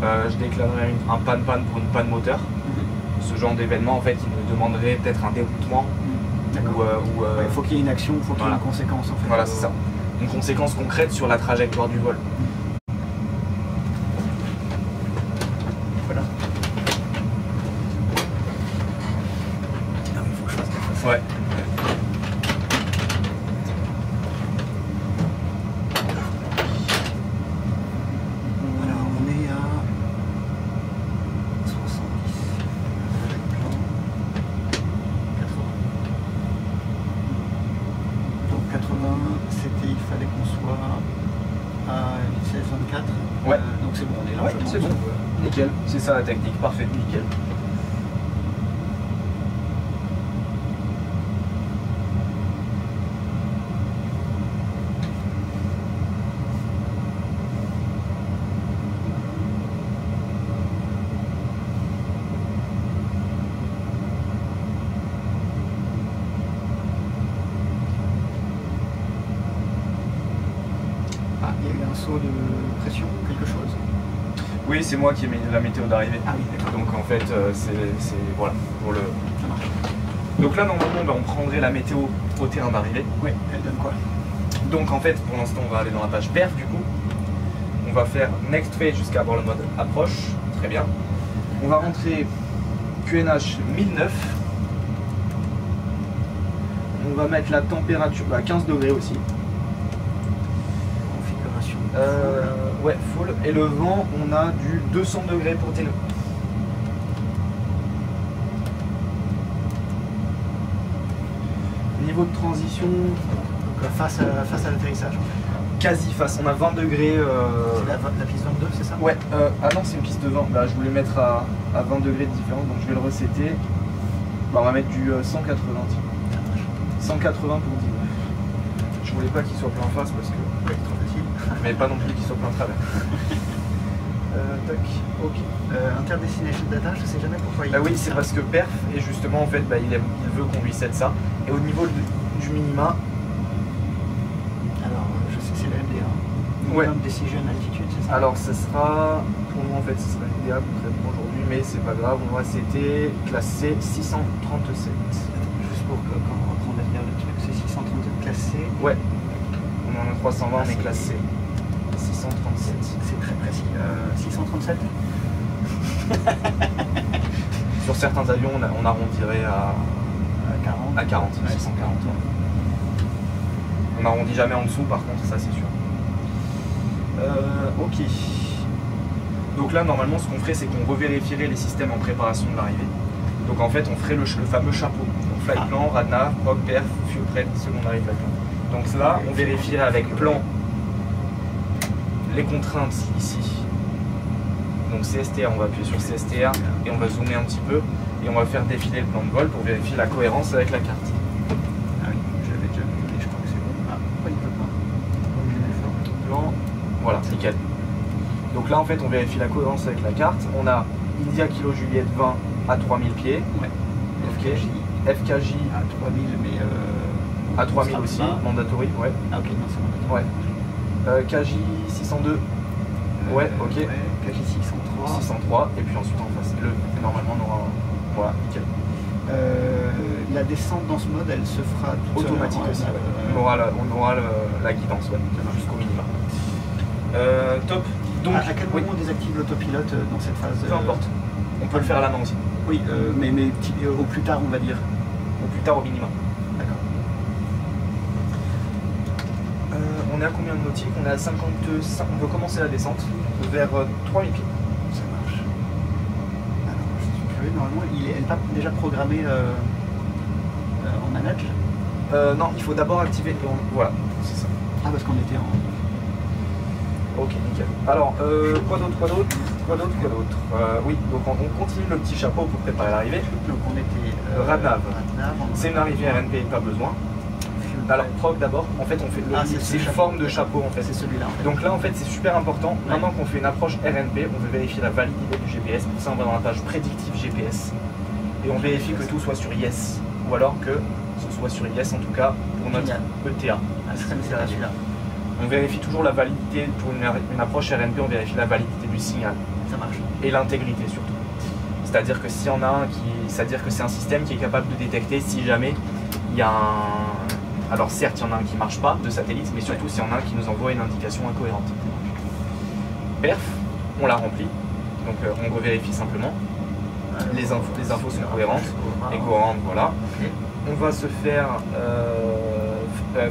Je déclarerais un panne pour une panne moteur. Ce genre d'événement, en fait, il nous demanderait peut-être un déroutement. Il faut qu'il y ait une action, il faut qu'il y ait une conséquence. En fait. Voilà, c'est ça. Une conséquence concrète sur la trajectoire du vol. Voilà. Ah, il faut que je fasse ça. Ouais. 4. Ouais. Donc c'est bon, on est Ouais, largement. c'est bon. Nickel, c'est ça la technique, parfait, nickel. Ah, il y a eu un saut de pression, quelque chose. Oui, c'est moi qui ai mis la météo d'arrivée. Ah oui, d'accord. Donc en fait, c'est voilà, pour le... Ça marche. Donc là, normalement, on prendrait la météo au terrain d'arrivée. Oui, elle donne quoi? Donc en fait, pour l'instant, on va aller dans la page perf du coup. On va faire next phase jusqu'à avoir le mode approche. Très bien. On va rentrer QNH 1009. On va mettre la température à 15 degrés aussi. Configuration. Ouais, full. Et le vent, on a du 200 degrés pour tes nœuds. Niveau de transition, Donc face à l'atterrissage. quasi face. On a 20 degrés. C'est la piste 22, c'est ça? Ouais, ah non, c'est une piste de 20. Bah, je voulais mettre à 20 degrés de différence, donc je vais le resetter. Bah, on va mettre du 180. Ça marche. 180 pour 19. Je voulais pas qu'il soit plein face parce que. Ouais, trop facile. Mais pas non plus qu'il soit plein travers. Tac, ok. Interdestination data, je sais jamais pourquoi il Ah oui, dit c'est ça. parce que perf, et justement, en fait, bah, il veut qu'on lui cède ça. Et au niveau du minima, Alors, je sais, c'est le MD1. Ouais. Minimum Decision Altitude, c'est ça? alors ce sera, pour moi en fait, ce sera l'idéal pour aujourd'hui, mais c'est pas grave, on va c'était classé 637. Juste pour que quand on reprend derrière le truc, c'est 637 classé. Ouais, on en a 320, Ah, on est c'est- classé 637. C'est très précis. 637? Sur certains avions, on arrondirait à 40. 40, Ouais. 640. Ouais. On n'arrondit jamais en dessous, par contre, ça c'est sûr. Ok. Donc là, normalement, ce qu'on ferait, c'est qu'on revérifierait les systèmes en préparation de l'arrivée. Donc en fait, on ferait le fameux chapeau. Donc flight plan, radar, prog, perf, fuel prep, secondary flight plan. Donc là, on vérifierait avec plan les contraintes ici. Donc CSTR, on va appuyer sur CSTR et on va zoomer un petit peu et on va faire défiler le plan de vol pour vérifier la cohérence avec la carte. Ah oui, je l'avais déjà vu, mais je crois que c'est bon. Ah, pourquoi il ne peut pas? Plan, voilà, nickel. Donc là en fait on vérifie la cohérence avec la carte. On a India Kilo Juliette 20 à 3000 pieds. Ouais. FKJ. FKJ À 3000, mais à 3000 ça aussi, va. mandatory, ouais. Ah ok, non, c'est bon. Ouais. KJ 602, ouais, ok. Ouais, KJ 603. 603, et puis ensuite en face. Normalement on aura un... Voilà, nickel. La descente dans ce mode, elle se fera toute seule, Automatique hein, aussi, ouais. euh, On aura la guidance, ouais, jusqu'au minimum. Top. Donc, à quel oui, moment on désactive l'autopilote dans cette phase? peu importe. On peut le faire à la main aussi. Oui, mais au plus tard, on va dire. Ou plus tard au minimum. D'accord. On est à combien de nautiques? On est à 55. On peut commencer la descente vers 3000 pieds. Ça marche. Alors, je suis curieux, normalement, elle n'est pas déjà programmée en manage? Non, il faut d'abord activer. Voilà, c'est ça. Ah, parce qu'on était en. Ok, nickel. Alors, quoi d'autre? Oui, donc on continue le petit chapeau pour préparer l'arrivée. Donc, on était. Radnav. Radnav, C'est une arrivée RNP, pas besoin. Alors, prog d'abord, en fait, on fait c'est une forme de chapeau en fait. C'est celui-là. En fait. Donc là, en fait, c'est super important. Maintenant qu'on fait une approche RNP, on veut vérifier la validité du GPS. Pour ça, on va dans la page prédictive GPS. Et on vérifie que tout soit sur Yes. Ou alors que ce soit sur Yes, en tout cas, pour notre Génial. ETA. Ah, c'est celui-là. On vérifie toujours la validité. Pour une approche RNP, on vérifie la validité du signal. Ça marche. Et l'intégrité surtout. C'est-à-dire que s'il y en a un c'est-à-dire que c'est un système qui est capable de détecter si jamais il y a un... Alors certes, il y en a un qui ne marche pas de satellite, mais surtout s'il y en a un qui nous envoie une indication incohérente. Perf, on la remplit, donc on revérifie simplement. Les infos sont cohérentes et cohérentes, voilà. On va se faire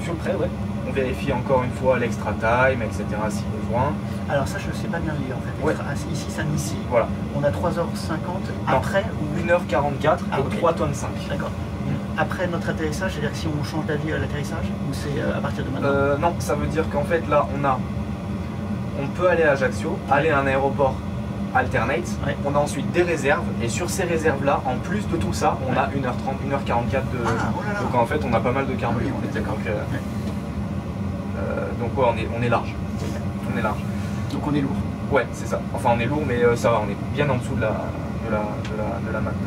fuel prêt, ouais. On vérifie encore une fois l'extra time, etc. si besoin. Alors ça, je ne sais pas bien le lire en fait. Ouais. Ici, ça nous ici. Voilà. On a 3h50 après ou 1h44 Ah, et ok. 3 tonnes 5. D'accord. Après notre atterrissage, c'est-à-dire que si on change d'avis à l'atterrissage ou c'est à partir de maintenant? Non, ça veut dire qu'en fait là on a on peut aller à Ajaccio, aller à un aéroport alternate, Ouais. on a ensuite des réserves, et sur ces réserves-là, en plus de tout ça, on a 1h30, 1h44 de... Ah, oh là là. Donc en fait, on a pas mal de carburant. Oui, on est d'accord. Donc ouais, on est large. On est large. Donc on est lourd. Ouais, c'est ça. Enfin, on est lourd, mais ça va, on est bien en dessous de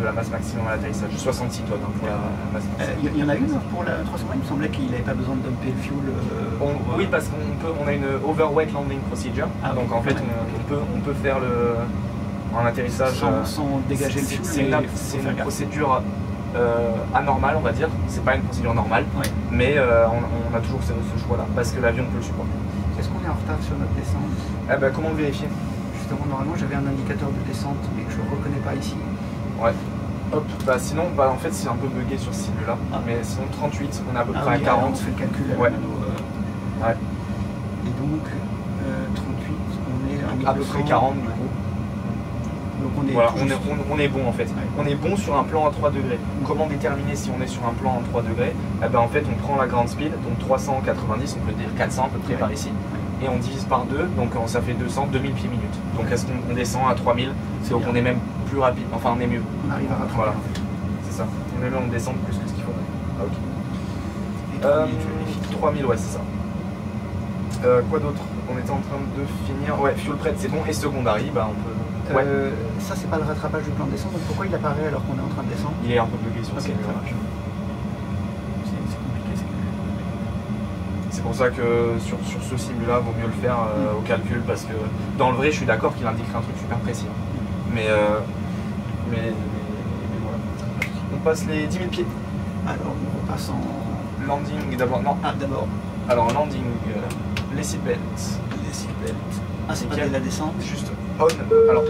la masse maximum à l'atterrissage. 66 tonnes hein, pour la masse maximum. Il y en a une pour la 320, il me semblait qu'il n'avait pas besoin de dumper le fuel. Oui, parce qu'on a une overweight landing procedure. Ah, donc en fait, on peut faire un atterrissage sans dégager le fuel. C'est une procédure anormale, on va dire. C'est pas une procédure normale, Ouais. mais on a toujours ce choix-là parce que l'avion peut le supporter. Est-ce qu'on est en retard sur notre descente? Eh ben, comment le vérifier? Justement, normalement, j'avais un indicateur de descente, mais que je ne reconnais pas ici. Ouais. Hop, bah sinon, en fait, c'est un peu bugué sur ce signe-là. Ah. Mais sinon, 38, on est à peu près oui, à 40. on fait le calcul. Ouais. Ouais. Et donc, 38, on est À peu près 40 du coup. Donc on est, Voilà, on est bon en fait. Ouais. On est bon sur un plan à 3 degrés. Comment déterminer si on est sur un plan à 3 degrés? Eh ben, en fait, on prend la ground speed, donc 390, on peut dire 400 à peu près par ici. Et on divise par 2, donc ça fait 200, 2000 pieds minutes. Donc est-ce qu'on descend à 3000? Donc on est même plus rapide, enfin on est mieux. On arrive à rattraper. Voilà, c'est ça. On est même en descente plus que ce qu'il faudrait. Ah, ok. Et 3000, tu vérifies. 3000, ouais, c'est ça. Quoi d'autre? On était en train de finir. Ouais, fuel prep, c'est bon. Et secondary, bah on peut. Ouais. Ça, c'est pas le rattrapage du plan de descente, donc pourquoi il apparaît alors qu'on est en train de descendre? Il est un peu bugué sur le Ok, site. ça marche. C'est compliqué, c'est compliqué. C'est pour ça que sur ce simu-là, vaut mieux le faire au calcul parce que dans le vrai, je suis d'accord qu'il indiquerait un truc super précis. Mais voilà. On passe les 10 000 pieds. Alors, on repasse en Landing d'abord. Non. Ah, d'abord, Alors, landing, les seatbelts. les seatbelts. Ah, c'est pas Nickel. de la descente? Juste on. Alors,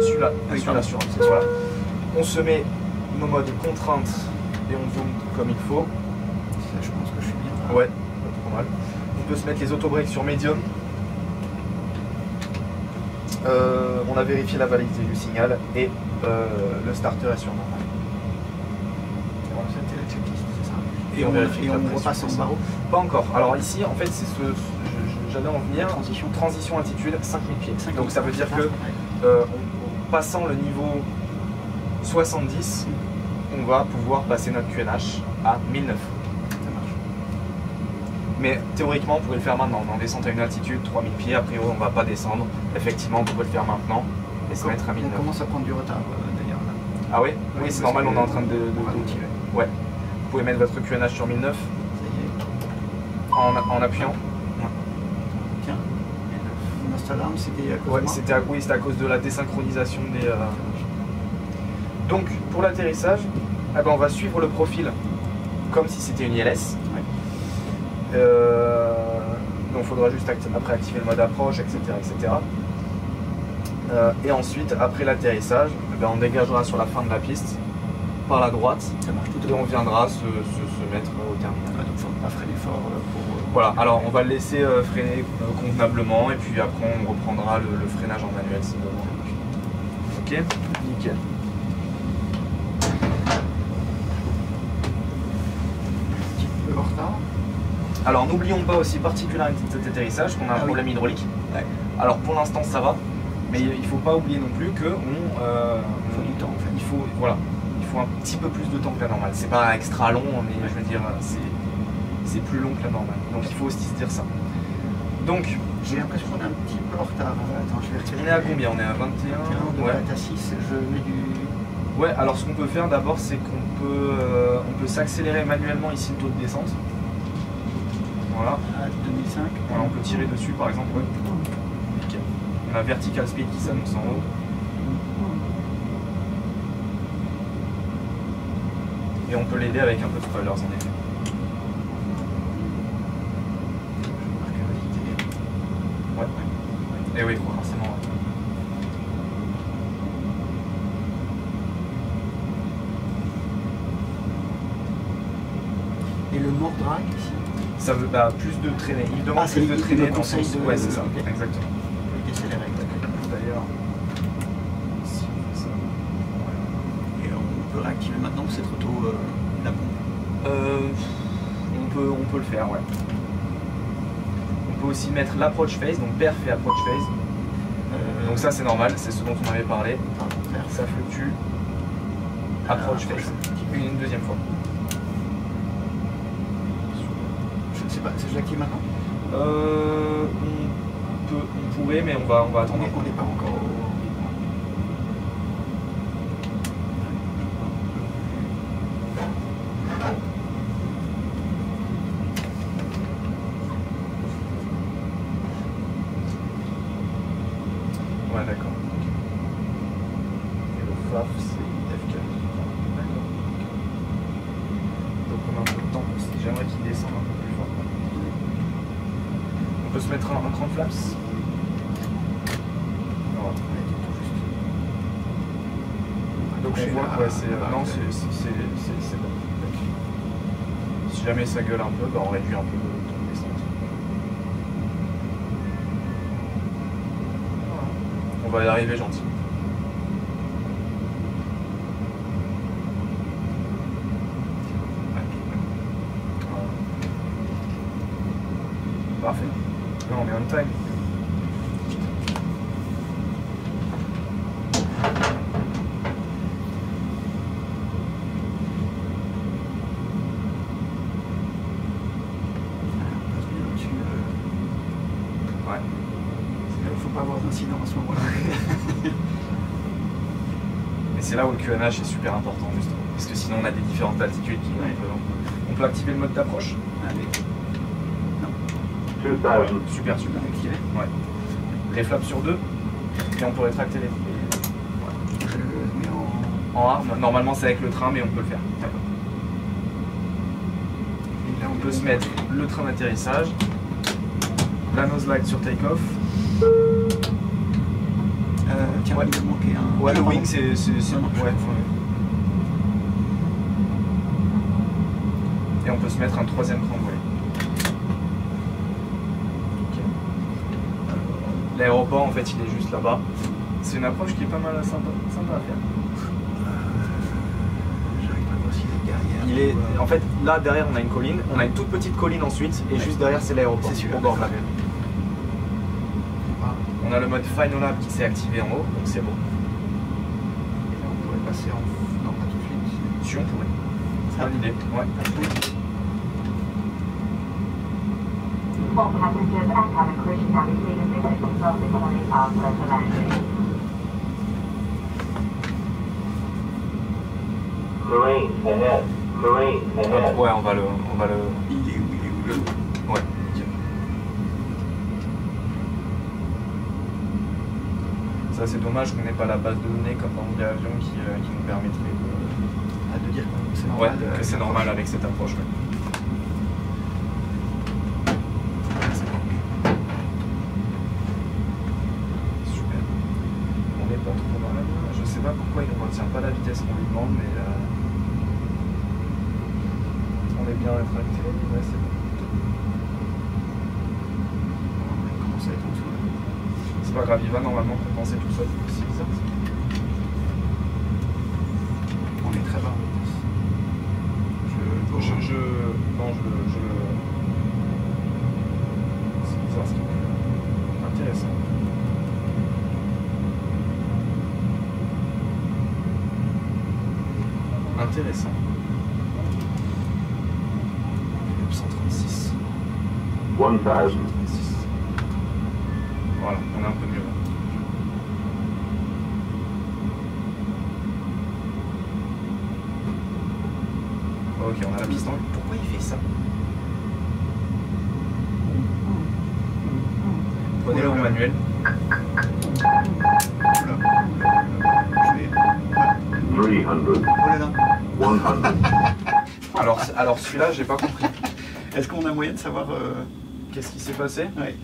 celui-là. Oui, Celui-là sur. Voilà. On se met nos modes contrainte et on zoome comme il faut. Ça, je pense que je suis bien. Ouais, pas trop mal. On peut se mettre les autobreaks sur medium. On a vérifié la validité du signal et le starter est sur normal. Voilà. C'était la checklist, c'est ça. Et on vérifie que la on pression repasse en passe. barreau. Pas encore. Alors ici, en fait, c'est j'allais en venir. Transition. Altitude 5000 pieds. 5000. Donc ça veut dire que Ouais. en passant le niveau 70, on va pouvoir passer notre QNH à 1009. Ça marche. Mais théoriquement, on pourrait le faire maintenant. On descend à une altitude 3000 pieds. A priori, on ne va pas descendre. Effectivement, on pourrait le faire maintenant et se mettre à On 1009. commence à prendre du retard d'ailleurs là. Ah oui? Oui, c'est normal, on est en train de ralentir. Ouais. Vous pouvez mettre votre QNH sur 1009 Ça y est. en appuyant. Tiens. Notre alarme, c'était à cause Ouais, de moi. c'était à cause de la désynchronisation des. Donc, pour l'atterrissage, eh ben, on va suivre le profil comme si c'était une ILS. Ouais. Donc, il faudra juste après activer le mode approche, etc. etc. Et ensuite, après l'atterrissage, eh ben, on dégagera sur la fin de la piste par la droite Ça marche tout à et on fait. viendra se mettre au terminal. Ouais, donc il faut pas freiner fort pour. Voilà, alors on va le laisser freiner convenablement et puis après on reprendra le freinage en manuel si besoin. Ok, nickel. Un petit peu en retard. Alors n'oublions pas aussi particularité de cet atterrissage qu'on a un Ah oui. problème hydraulique. Ouais. Alors pour l'instant ça va, mais il ne faut pas oublier non plus que Il faut du temps en fait. il faut un petit peu plus de temps que la normale. C'est pas extra long, mais Ouais. je veux dire c'est plus long que la normale. Donc il faut aussi se dire ça. Donc J'ai l'impression qu'on est un petit peu en retard. Attends, je vais retirer. on est à combien? On est à 21. On Ouais. va être à 6, je mets du. Ouais, alors ce qu'on peut faire d'abord, c'est qu'on peut, on peut s'accélérer manuellement ici le taux de descente. Voilà. À 2005. Voilà, on peut tirer dessus par exemple. Ouais. Nickel. On a vertical speed qui s'annonce en haut. Et on peut l'aider avec un peu de spoilers en effet. Ouais. Et oui, forcément. Ouais. Et le mort drag ici. Ça veut plus de traîner. Il demande Ah, c'est plus de il traîner me dans le conseille sens. de- Ouais, c'est ça. ok. Exactement. Je vais décélérer. D'ailleurs, si on fait ça. Et on peut réactiver maintenant, c'est trop tôt la pompe. On peut le faire, ouais. On peut peut aussi mettre l'approach phase, donc perf et approach phase. Donc ça c'est normal, c'est ce dont on avait parlé. Ça fluctue. Approach phase. Une deuxième fois. Je ne sais pas, je l'active maintenant? On pourrait, mais on va attendre. On n'est pas encore au... Ouais, d'accord. Et le FAF, c'est F4. D'accord. Donc on a un peu de temps. J'aimerais qu'il descende un peu plus fort. On peut se mettre un cran flaps. Donc on voit que ouais, c'est bon. Si jamais ça gueule un peu, bah on réduit un peu le temps de descente. On va y arriver gentil. Parfait. Là on est on time. Incident à ce moment-là. Et c'est là où le QNH est super important justement, parce que sinon on a des différentes altitudes qui on peut activer le mode d'approche. Allez. Non. Super. Activé. Ouais. Les flaps sur 2, et on peut rétracter les. Ouais. Je le mets en arme. Normalement c'est avec le train, mais on peut le faire. D'accord. Et là on peut se mettre le train d'atterrissage, la nose light sur take-off. Tiens, il me manquait un. Ouais, le wing, c'est. Ouais. Et on peut se mettre un troisième cran de volée. Okay. L'aéroport, en fait, il est juste là-bas. C'est une approche qui est pas mal sympa à faire. J'arrive pas à voir s'il est derrière. En fait, là, derrière, on a une colline. On a une toute petite colline ensuite. Et juste derrière, c'est l'aéroport. C'est sûr. Au bord de la mer. On a le mode Final Lab qui s'est activé en haut, donc c'est bon. Et là, on pourrait passer en... Non, pas tout de suite. Si, on pourrait. C'est bonne idée. Ouais. All passengers and cabin crew should now be seated in the control economy class for landing. Marine ahead. Marine ahead. Ouais, on va le... Il est où? Ouais. Ça c'est dommage qu'on n'ait pas la base de données comme dans l'avion qui nous permettrait de dire que c'est normal. Ouais, que c'est normal avec cette approche. Ouais. Super. On n'est pas trop mal. Je sais pas pourquoi il ne retient pas la vitesse qu'on lui demande, mais on est bien rétracté. Ouais, c'est bon. On commence à être en dessous. C'est pas grave, il va normalement compenser tout ça. C'est bizarre ça. On est très bas. Non, c'est bizarre ce qu'il fait. Intéressant. Intéressant. 136. 1000. Voilà, on est un peu mieux là. Ok, on a la piston. Pourquoi il fait ça? Prenez-le en manuel. Je vais... 300. Oh là là. 100. Alors celui-là, j'ai pas compris. Est-ce qu'on a moyen de savoir Qu'est-ce qui s'est passé? Ouais.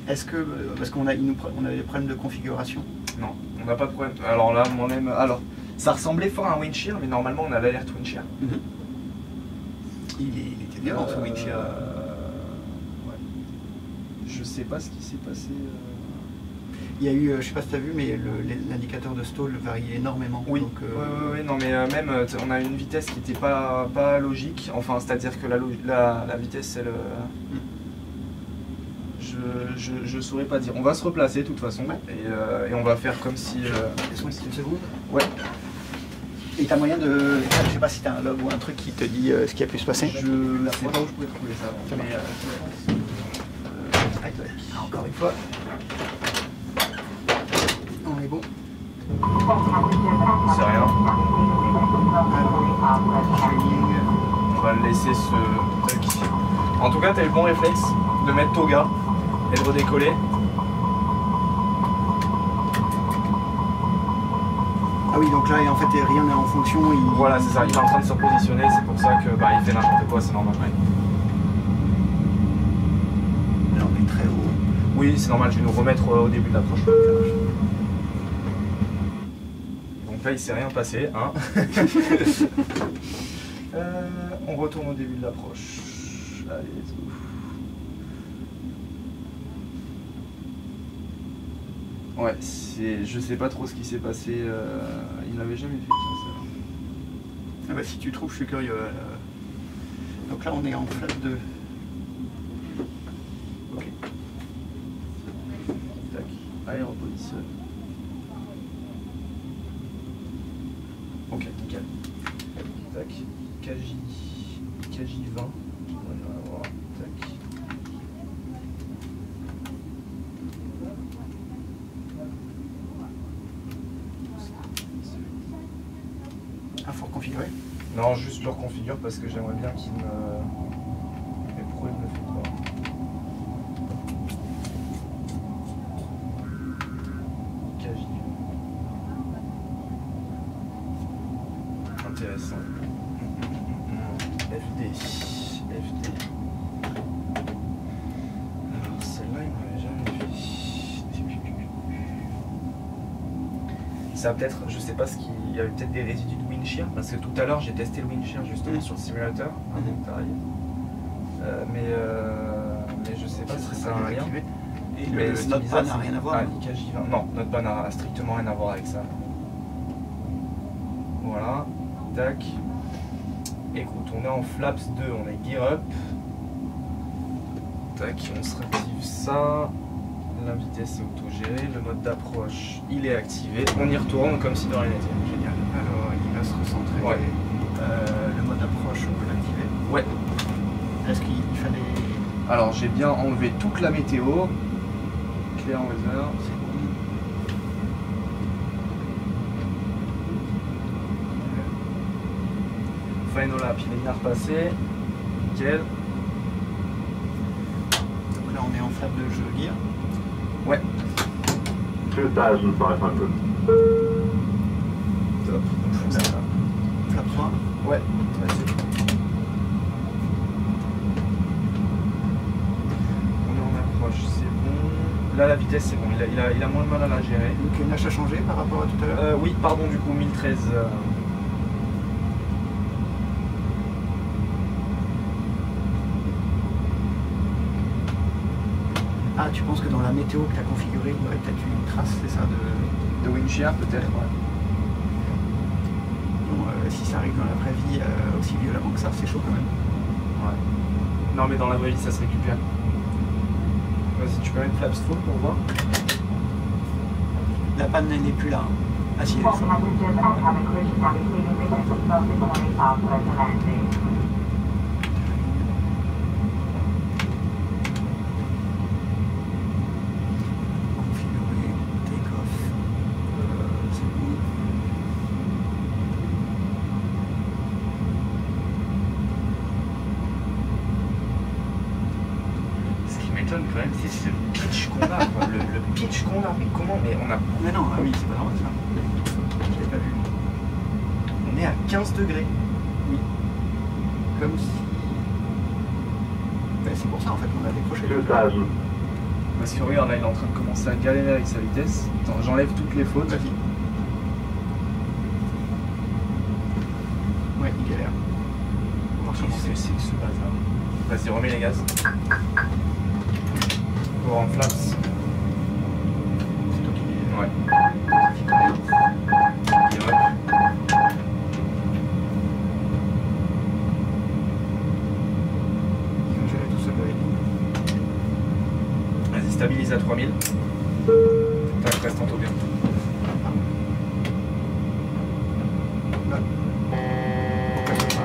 Est-ce que parce qu'on a on avait des problèmes de configuration? Non, on n'a pas de problème. Alors là, alors ça ressemblait fort à un wind shear, mais normalement on a l'alerte wind shear. Il était bien dans ce wind shear. Ouais. Je sais pas ce qui s'est passé. Il y a eu, je sais pas si tu as vu, mais l'indicateur de stall varie énormément. Oui, donc, oui, non, mais même on a une vitesse qui n'était pas logique. Enfin, c'est-à-dire que la vitesse, elle. Je Je saurais pas dire. On va se replacer de toute façon et on va faire comme si. Laisse-moi une seconde. Ouais. Et t'as moyen de. Je sais pas si t'as un log ou un truc qui te dit ce qui a pu se passer. Je sais pas où je pourrais trouver ça. Mais, encore une fois. On est bon. c'est rien. Training. On va le laisser se. Tac. En tout cas, t'as eu le bon réflexe de mettre Toga et de redécoller. Ah oui, donc là, en fait, rien n'est en fonction. Voilà, c'est ça, il est en train de se repositionner, c'est pour ça que il fait n'importe quoi, c'est normal. Là, on est très haut. Oui, c'est normal, je vais nous remettre au début de l'approche. Donc là, il s'est rien passé, hein. On retourne au début de l'approche. Allez, let's go. Ouais, je sais pas trop ce qui s'est passé. Il n'avait jamais fait ça. Ah bah, si tu trouves, je suis curieux. Donc là, on est en flap 2. Ok. Tac. Allez, repositionne. Ok, nickel. Tac. KJ 20. On va voir. Tac. Ah, faut reconfigurer. Non, juste le reconfigure parce que j'aimerais bien qu'il me. Mais pourquoi il me le fait pas? KJ. Intéressant. FD. Alors celle-là, il m'avait jamais fait. Ça a peut-être, je sais pas ce qu'il y avait peut-être des résidus de windshear parce que tout à l'heure j'ai testé le windshear justement sur le simulateur avant que tu arrives. Mais je sais pas si ça a un lien. Et Mais notre pan n'a rien à voir. Ah, l'IKJ20. Non, notre pan n'a strictement rien à voir avec ça. Voilà, tac. Écoute, on est en flaps 2, on est gear up. Tac, on se réactive ça. La vitesse est autogérée, le mode d'approche il est activé. On y retourne comme si de rien n'était. Génial. Alors, il va se recentrer. Ouais. Le mode d'approche, on peut l'activer. Ouais. Est-ce qu'il fallait. Alors j'ai bien enlevé toute la météo. Clear weather. C'est bon. Final lap, il est bien repassé. Nickel. Donc là, on est en flap de jeu gear. Ouais. 2,500. Top. Là, flap 3. Ouais. Vas-y. On est en approche, c'est bon. Là la vitesse c'est bon, il a moins de mal à la gérer. Donc, NH a changé par rapport à tout à l'heure. Oui, pardon, du coup 1013. Ah, tu penses que dans la météo que tu as configurée, il y aurait peut-être une trace, c'est ça, de windshear peut-être, ouais. Bon, si ça arrive dans la vraie vie aussi violemment que ça, c'est chaud quand même. Ouais. Non mais dans la vraie vie ça se récupère. Vas-y, tu peux mettre flaps full pour voir. La panne n'est plus là. Hein. Ah si, elle est All full. passengers and cabin crew should now be taking business control this morning after the landing. Configurer, take off. C'est bon. Ce qui m'étonne quand même, c'est ce pitch qu'on a, quoi. Le pitch qu'on a. Mais comment? Mais on a. Mais non, ah oui, c'est pas normal ça. Je l'ai pas vu. On est à 15 degrés. Oui. Comme si. Ben, c'est pour ça en fait qu'on a décroché. 2,000. Parce que regarde là, il est en train de commencer à galérer avec sa vitesse. Attends, j'enlève toutes les fautes. Vas-y. Ouais, il galère. On va recommencer. Qu'est-ce que c'est que ce bazar? Vas-y, remets les gaz. Pour en flaps. C'est toi qui. Ouais. qui connais. Et hop. Ils vont gérer tout seul avec nous. stabilise à 3000. Tac, reste en taux bien. Là. Pourquoi je fais pas?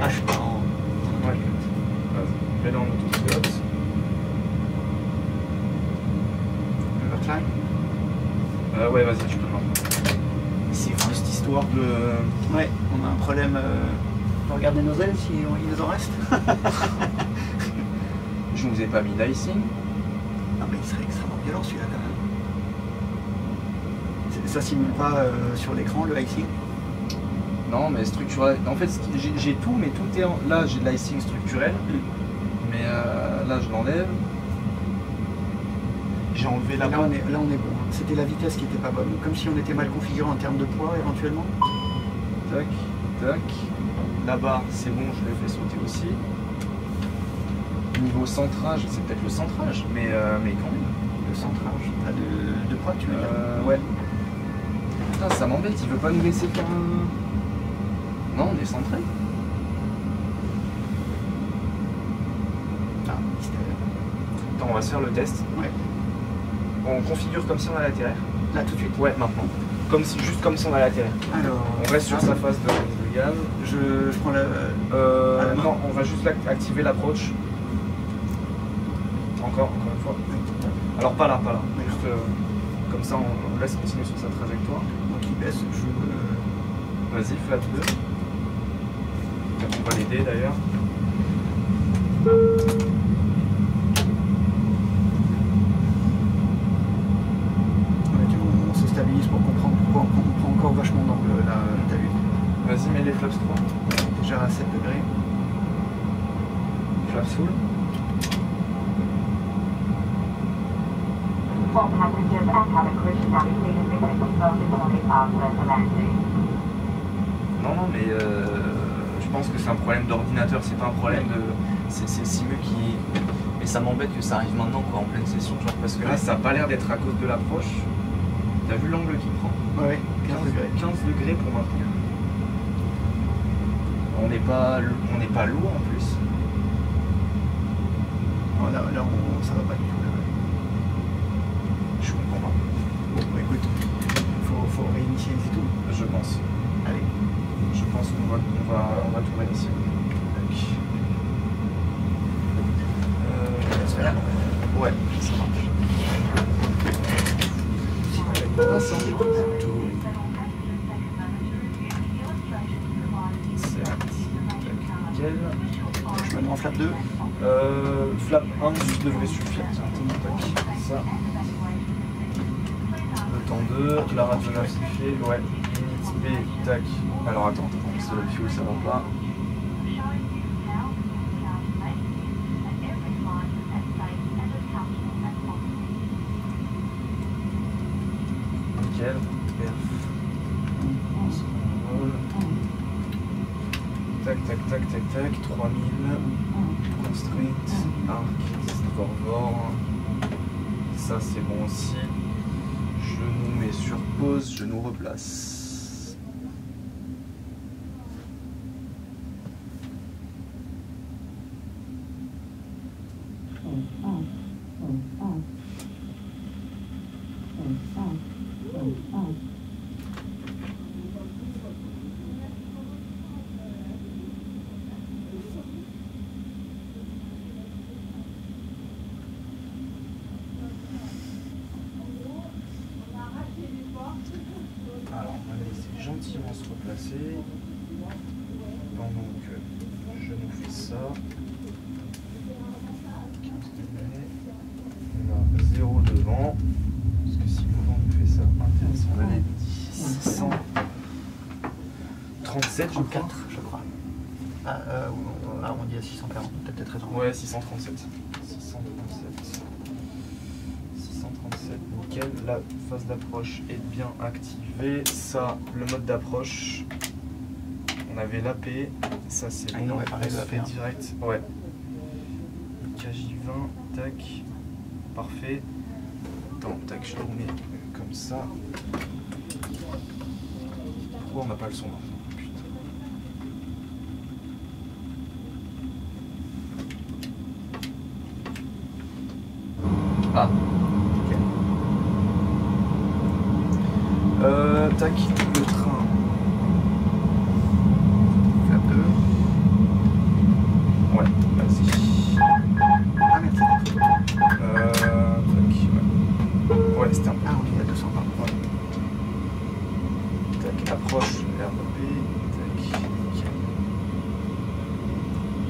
Ah, je suis pas en... Ouais. Vas-y, mets-le en autopilote. Overclimb. Ouais, vas-y, tu peux maintenant. C'est juste histoire de... Ouais, on a un problème. On peut regarder nos ailes si il nous en reste. Je ne vous ai pas mis d'icing. Non, mais il serait extrêmement violent celui-là quand même. Ça simule pas sur l'écran le icing? Non, mais structurel. En fait, j'ai tout, mais tout est en... Là, j'ai de l'icing structurel. Mais là, je l'enlève. J'ai enlevé la Là, on est bon. C'était la vitesse qui était pas bonne. Comme si on était mal configuré en termes de poids éventuellement. Tac, tac. Là-bas, c'est bon, je l'ai fait sauter aussi. Niveau centrage, c'est peut-être le centrage, mais quand même. Le centrage. De poids, tu veux dire? Ouais. Putain, ça m'embête, il veut pas nous laisser faire un... Non, on est centré. Ah, mystère. Attends, on va se faire le test. Ouais. On configure comme si on allait atterrir. Là, tout de suite? Ouais, maintenant. Juste comme si on allait atterrir. Alors... On reste sur sa phase de gaz. Je prends la... à la main. Non, on va juste activer l'approach. Encore une fois. Alors pas là. Juste comme ça, on laisse continuer sur sa trajectoire. Donc il baisse, Vas-y, flat 2. On va l'aider d'ailleurs. On se stabilise pour comprendre pourquoi on prend encore vachement d'angle là, t'as vu? Vas-y, mets les flaps 3. Déjà à 7 degrés. Flaps full. All passengers and cabin crew shall be taken with seatbelt before after the landing. Non, mais je pense que c'est un problème d'ordinateur, c'est pas un problème de... C'est le simu qui... Mais ça m'embête que ça arrive maintenant, quoi, en pleine session, genre, parce que là, ça a pas l'air d'être à cause de l'approche. T'as vu l'angle qu'il prend? Ouais, 15 degrés. 15 degrés pour maintenir. On n'est pas lourd en plus. Oh, là ça va pas du tout. Là. Je comprends pas. Bon, bah, écoute, faut réinitialiser tout. Je pense. Allez. Je pense qu'on va tout réinitialiser. Ouais, ça marche. Nickel. Je me mets en flap 2. Flap 1 devrait suffire. Tac, ça. Le temps 2, la radio notifiée, ouais. Init B, tac. Alors attends, c'est le fuel, ça va pas. Nickel. Tac, 3000. Constraint, arc, Vorvor. Ça c'est bon aussi. Je nous mets sur pause, je nous replace. Alors on va laisser gentiment se replacer pendant que je nous fais ça. 15 degrés. On a 0 devant. Parce que si le vent nous fait ça intéressant, on avait 637 je crois. Je crois. On arrondit à 640, peut-être raison. Ouais, 637. 637, nickel. La phase d'approche est bien activée. Ça, le mode d'approche, on avait l'AP. Ça, c'est bon. On aurait parlé de l'AP. Direct. Ouais. KJ20, tac. Parfait. Attends, tac, je le remets comme ça. Pourquoi on n'a pas le son là? Ah. Ok. Tac, le train. Flap 2. Ouais, vas-y. Ah merci. Tac, ouais, c'était un peu. Ah on est à 200 par Ouais. Tac, approche, REP. Tac, ok.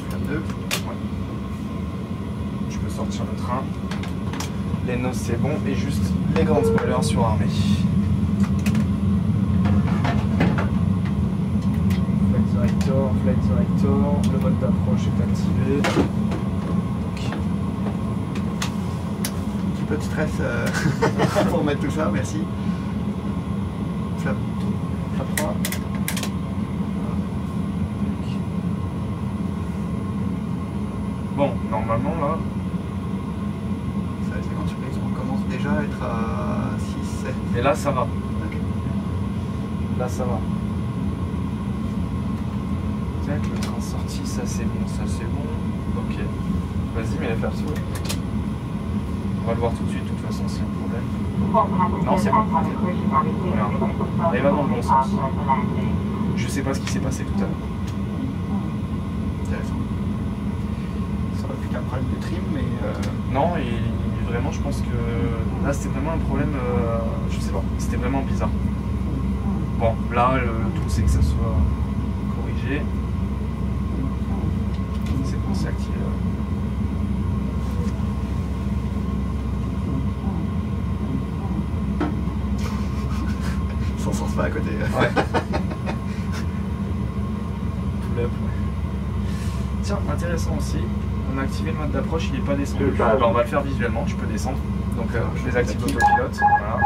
Flap 2. Ouais. Je peux sortir le train. Les noses c'est bon et juste les grandes spoilers sur armée. Flight director, le mode d'approche est activé. Ok. Un petit peu de stress pour mettre tout ça, merci. Flap 3. Bon, normalement là, Ça, c'est quand surprise, on commence déjà à être à 6, 7. et là ça va. Ok. Là ça va. Tac, le train sorti, ça c'est bon, ça c'est bon. Ok. Vas-y, mais la faire sur. On va le voir tout de suite, de toute façon, c'est un problème. Non, c'est bon. Il va dans le bon sens. Je sais pas ce qui s'est passé tout à l'heure. Intéressant. Ça aurait pu être un problème de trim, mais Non, et vraiment, je pense que là c'était vraiment un problème. Je sais pas, c'était vraiment bizarre. Bon, là, le tout c'est que ça soit corrigé. C'est bon, c'est activé. on s'en sort pas à côté. Ouais. Tout up, ouais. Tiens, intéressant aussi. On a activé le mode d'approche, il n'est pas descendu. Alors, on va le faire visuellement, je peux descendre. Donc je désactive l'autopilote. Voilà.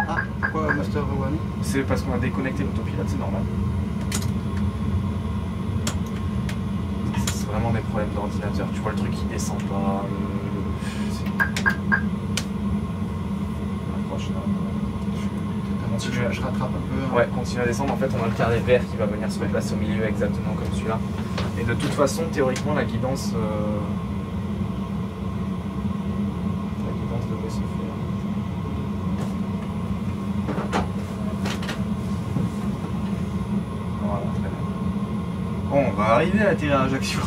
Ah, pourquoi Master One? C'est parce qu'on a déconnecté l'autopilote, c'est normal. C'est vraiment des problèmes d'ordinateur. Tu vois le truc qui descend pas. Approche là. Je rattrape un peu. Ouais, continue à descendre. En fait, on a le carré vert qui va venir se placer au milieu exactement comme celui-là. Et de toute façon, théoriquement, la guidance devrait se faire. Voilà, très bien. Bon, on va arriver à atterrir à Ajaccio.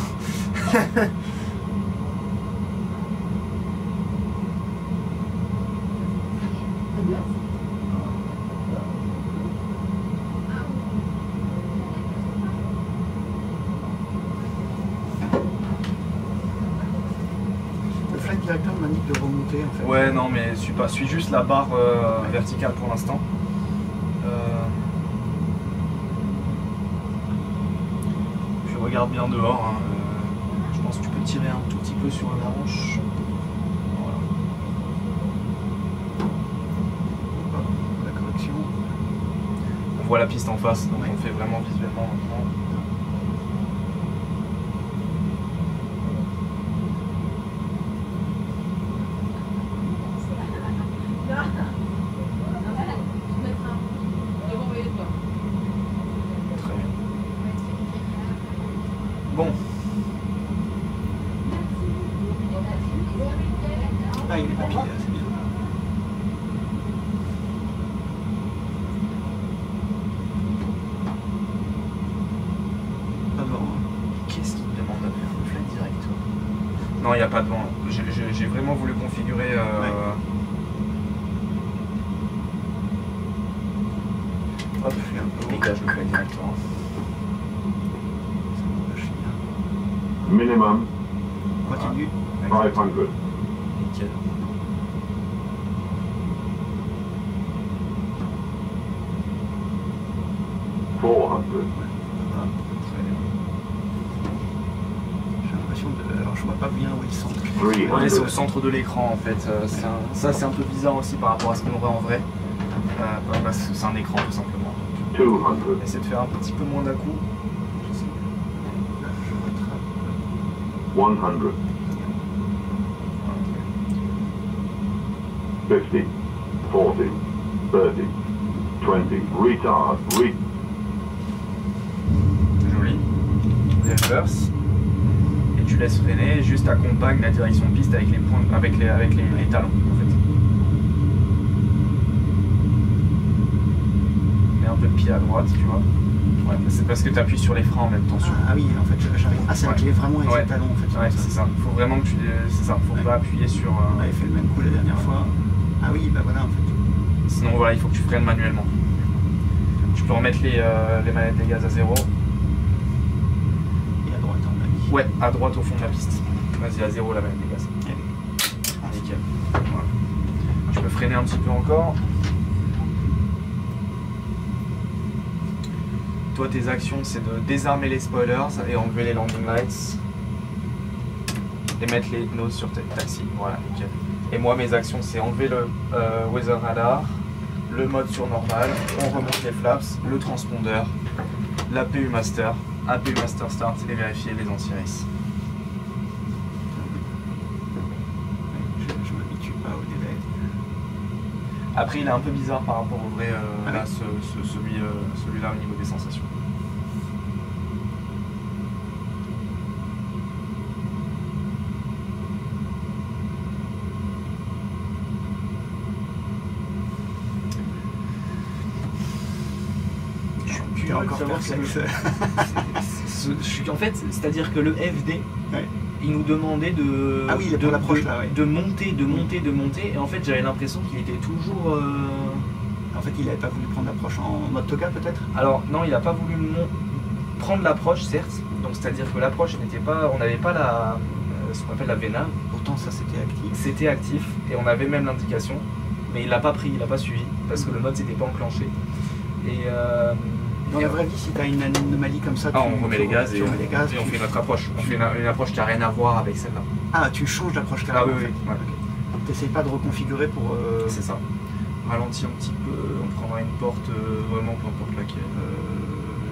Le flight director m'indique de remonter en fait. Ouais, non, mais suis juste la barre verticale pour l'instant. Je regarde bien dehors. Hein. Je pense que tu peux tirer un tout petit peu sur la hanche. Voilà. Hop, la correction. On voit la piste en face, donc Ouais. on fait vraiment visuellement maintenant. Très bien. Bon, Ah, il est pas pile, c'est bien. Pas de vent. qu'est-ce qu'il me demande de faire le flight director? Non, il n'y a pas de vent. J'ai vraiment voulu configurer. Hop, Je suis un peu haut. dégage le flight director. Je suis bien. Minimum Continue. 500. Nickel. Ah, 400. Très bien. j'ai l'impression de. Alors je vois pas bien où il centre. Ouais, c'est au 300. centre de l'écran en fait. Ça c'est un peu bizarre aussi par rapport à ce qu'on voit en vrai. Parce que c'est un écran tout simplement. 200. Essayer de faire un petit peu moins d'un coup. Là, je rattrape. 100. 50. 40. 30. 20. Retard. Joli. Reverse. Et tu laisses freiner et juste accompagne la direction de piste avec les points, avec les talons en fait. Mets un peu de pied à droite, tu vois. Ouais, c'est parce que tu appuies sur les freins en même temps. Ah oui, en fait, j'arrive. Ah, c'est Ouais. vraiment avec Ouais. les talons en fait. Ouais, c'est ça. Faut vraiment que tu. C'est ça. Faut pas appuyer sur. On avait fait le même coup la dernière fois. Ah oui, bah voilà en fait. Sinon, voilà, il faut que tu freines manuellement. Tu peux remettre les manettes des gaz à 0. Et à droite, on a mis. Ouais, à droite au fond de la piste. Vas-y, à 0 la manette des gaz. Nickel. Voilà. Tu peux freiner un petit peu encore. Toi, tes actions, c'est de désarmer les spoilers et enlever les landing lights. Et mettre les noses sur tes taxis. Voilà, nickel. Et moi, mes actions, c'est enlever le weather radar, le mode sur normal, on remonte les flaps, le transpondeur, l'APU master, APU master start et vérifier les anti-race. Je m'habitue pas au délai. Après, il est un peu bizarre par rapport au vrai, Ah là, oui. celui-là au niveau des sensations. T'es encore perplexe. En fait, c'est-à-dire que le FD, Ouais. il nous demandait de, Ah oui, il est pour l'approche, là, ouais. de monter, et en fait j'avais l'impression qu'il était toujours... En fait, il avait pas voulu prendre l'approche en mode toga peut-être. Alors non, il n'a pas voulu prendre l'approche, certes, donc c'est-à-dire que l'approche n'était pas... On n'avait pas la... ce qu'on appelle la VNAV, Pourtant, ça c'était actif. c'était actif, et on avait même l'indication, mais il l'a pas pris, il l'a pas suivi, parce que le mode s'était pas enclenché. Et... Dans la vraie vie, si t'as une anomalie comme ça, Ah, on remet les gaz et remets les gaz, on fait notre approche. On fait une approche qui n'a rien à voir avec celle-là. Ah, tu changes d'approche Ah carrément. oui, oui, en fait. ouais. Ok. T'essayes pas de reconfigurer pour. C'est ça. Ralentis un petit peu, on prendra une porte vraiment peu importe laquelle.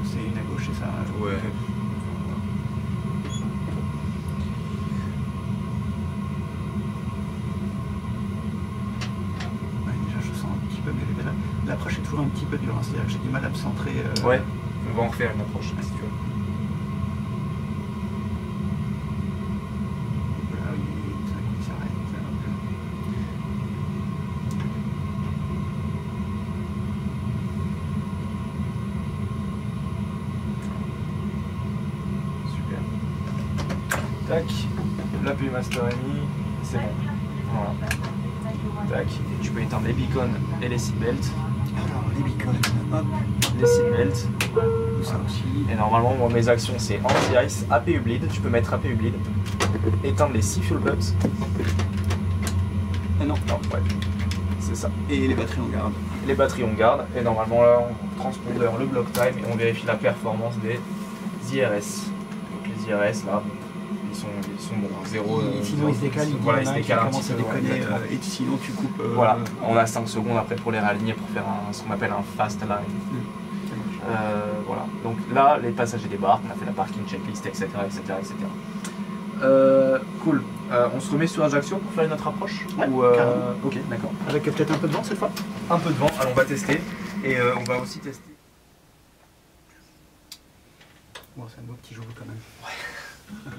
C'est une à gauche, c'est ça. Ouais. Ouais, déjà, je sens un petit peu, mais l'approche est toujours un petit peu dure. Hein. C'est-à-dire que j'ai du mal à me centrer. Ouais, on va en refaire une approche si tu veux. Voilà, oui, tout d'un coup, il s'arrête. Super. Tac, l'APU master est mis, c'est bon. Voilà. Tac, et tu peux éteindre les beacons et les seatbelts. Alors, les beacons, hop, Les seatbelts. tout ça aussi. Et normalement, moi, mes actions, c'est anti-ice, APU bleed. Tu peux mettre APU bleed. Éteindre les 6 fuel pumps. Ah non. Non, ouais. C'est ça. Et les batteries on garde. Les batteries, on garde. Et normalement, là, on transpondeur, le block time. Et on vérifie la performance des IRS. Donc, les IRS, là, ils sont bons. 0. Sinon, ils se décalent, Voilà, ils se décalent un commence petit à peu. ouais, déconner. exactement. Et sinon, tu coupes. Voilà, on a 5 secondes après pour les réaligner pour faire ce qu'on appelle un fast line. Voilà, donc là les passagers débarquent, on a fait la parking checklist, etc. Cool, on se remet sur Ajaccio pour faire notre approche Ouais, ou, carrément. ok, d'accord. Avec peut-être un peu de vent cette fois. Un peu de vent, alors on va tester et on va aussi tester. Bon, c'est un beau petit jour quand même. Ouais.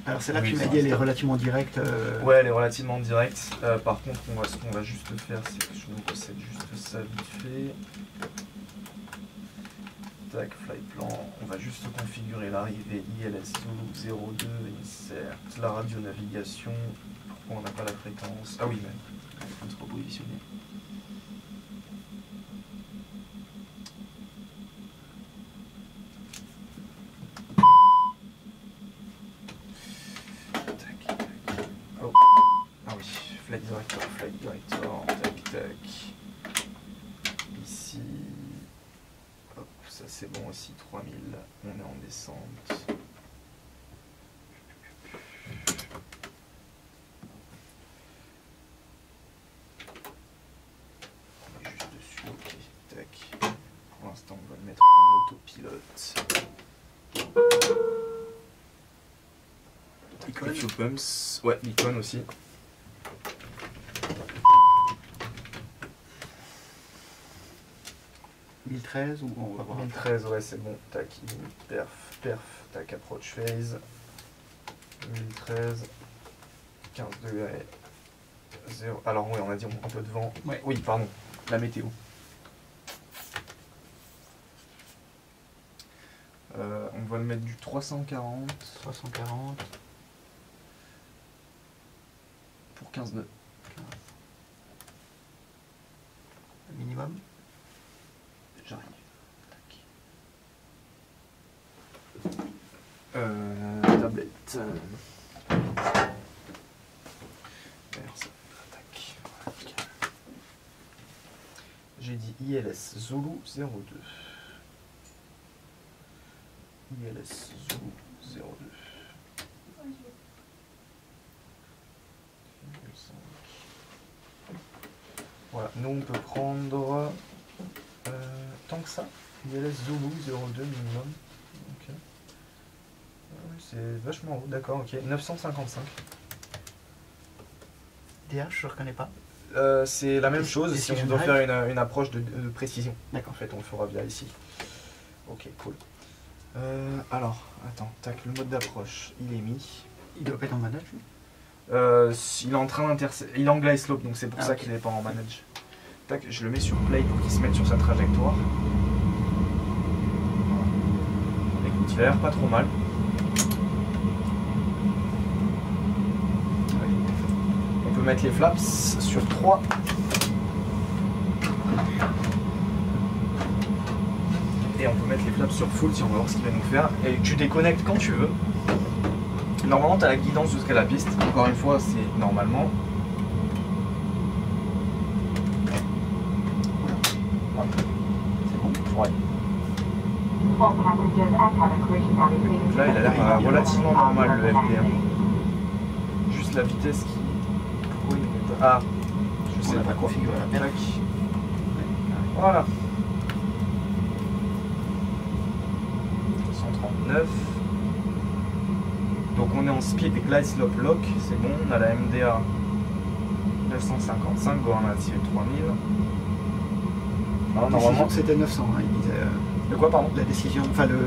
Alors celle-là, Oui, tu m'as ça dit, elle est reste. relativement directe. Ouais, elle est relativement directe. Par contre, ce qu'on va juste faire, c'est que je vous possède juste ça vite fait. Tac, flight plan. On va juste configurer l'arrivée ILS Zulu 02, insert, la radio navigation. Pourquoi on n'a pas la fréquence? Ah oui, mais il faut se repositionner. Tac, tac. Oh. Ah oui, flight director, tac, tac. Ici. Hop, ça c'est bon aussi, 3000. On est en descente. On est juste dessus, ok, tac. Pour l'instant, on va le mettre en autopilote. Beacon. Fuel pumps, ouais, beacon aussi. « 1013 ou on va voir. 1013, ouais, c'est bon. Tac, perf, tac, approach phase. 2013, 15 degrés, 0. Alors oui, on a dit un peu de vent. Ouais. Oui, pardon, la météo. On va le mettre du 340 pour 15 nœuds. Minimum. J'arrive. Tablette. Merci. Tac. J'ai dit ILS Zulu 02. ILS Zulu 02. Voilà, nous on peut prendre tant que ça. ILS Zulu 02 minimum. Ok. C'est vachement haut, d'accord, ok. 955. DH, je reconnais pas. C'est la même chose si on doit faire une approche de précision. D'accord. En fait, on le fera via ici. Ok, cool. Alors, attends, tac, le mode d'approche, il est mis. Il doit pas être en manage. Il est en train il est en glide slope, donc c'est pour ça ok. qu'il n'est pas en manage. Tac, je le mets sur play pour qu'il se mette sur sa trajectoire. Voilà. Écoute, il a l'air pas trop mal. On peut mettre les flaps sur 3. Et on peut mettre les flaps sur full si on veut voir ce qu'il va nous faire. Et tu déconnectes quand tu veux. Normalement, tu as la guidance jusqu'à la piste. Encore une fois, c'est normalement. Voilà. C'est bon. Ouais. All passengers at cabin crew should now be taken Donc là, il a l'air relativement normal le FP1. Juste la vitesse qui. Pourquoi il n'est pas. Ah, je sais On n'a pas pas configuré la Tac. perche. Voilà. 139. Donc on est en speed et glide slope lock, c'est bon, on a la MDA 955, go on a tiré 3000. Alors, normalement C'était 900, hein, il disait. De quoi pardon? La décision, enfin le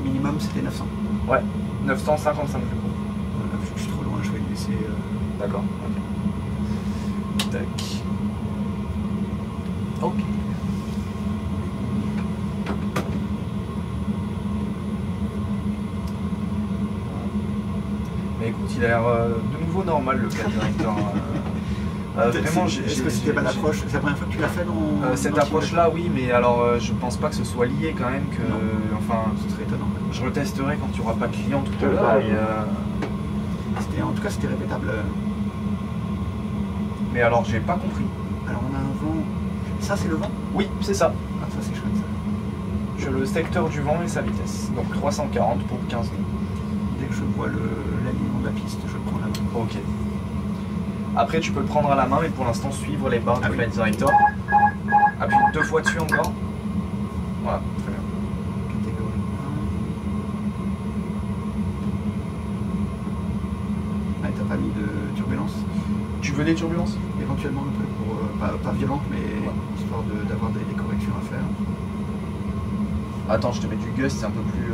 minimum c'était 900. Ouais, 955 du coup. Je suis trop loin, je vais le laisser. D'accord. Ok. Tac. Ok. Mais écoute, il a l'air de nouveau normal le cadre directeur. Vraiment, Est-ce que c'était pas l'approche? C'est la première fois que tu l'as fait dans. cette dans approche-là, oui, mais alors je pense pas que ce soit lié quand même. Que, Non. enfin, Ce serait étonnant. je retesterai quand tu auras pas de client tout à l'heure. En tout cas, c'était répétable. Mais alors, j'ai pas compris. Alors, on a un vent. Ça, c'est le vent? Oui, c'est ça. Ah, ça, c'est chouette ça. J'ai le secteur du vent et sa vitesse. Donc 340 pour 15 nœuds. Dès que je vois l'alignement de la piste, je prends la main. Ok. Après, tu peux le prendre à la main, mais pour l'instant, suivre les barres du Flight Director. Appuie 2 fois dessus encore. Voilà, très bien. Catégorie 1. Ah, t'as pas mis de turbulence? Tu veux des turbulences? Éventuellement un peu, pour, pas violente, mais histoire d'avoir des corrections à faire. Attends, je te mets du gust, c'est un peu plus.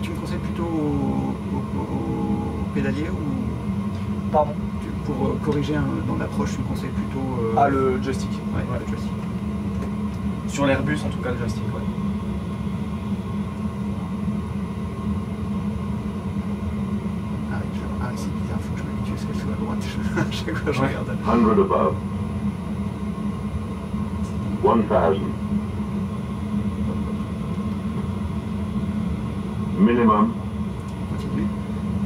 Tu me conseilles plutôt au pédalier ou Pardon? pour corriger dans l'approche, tu me conseilles plutôt Ah, le joystick. ouais, le joystick. Sur l'Airbus, en tout cas, le joystick, ouais. Ah, c'est bizarre, faut que je m'habitue à ce qu'elle soit à droite. À chaque fois, je Ouais. regarde. 100 above. 1000. Minimum. Continue.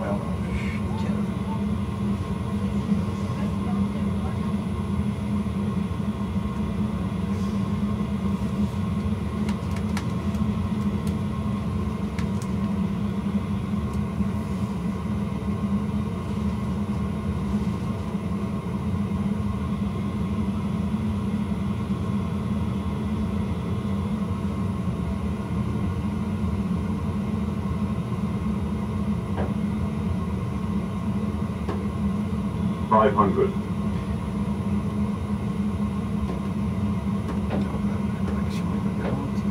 Ouais, on a vu. Nickel. 500. L'action est lente.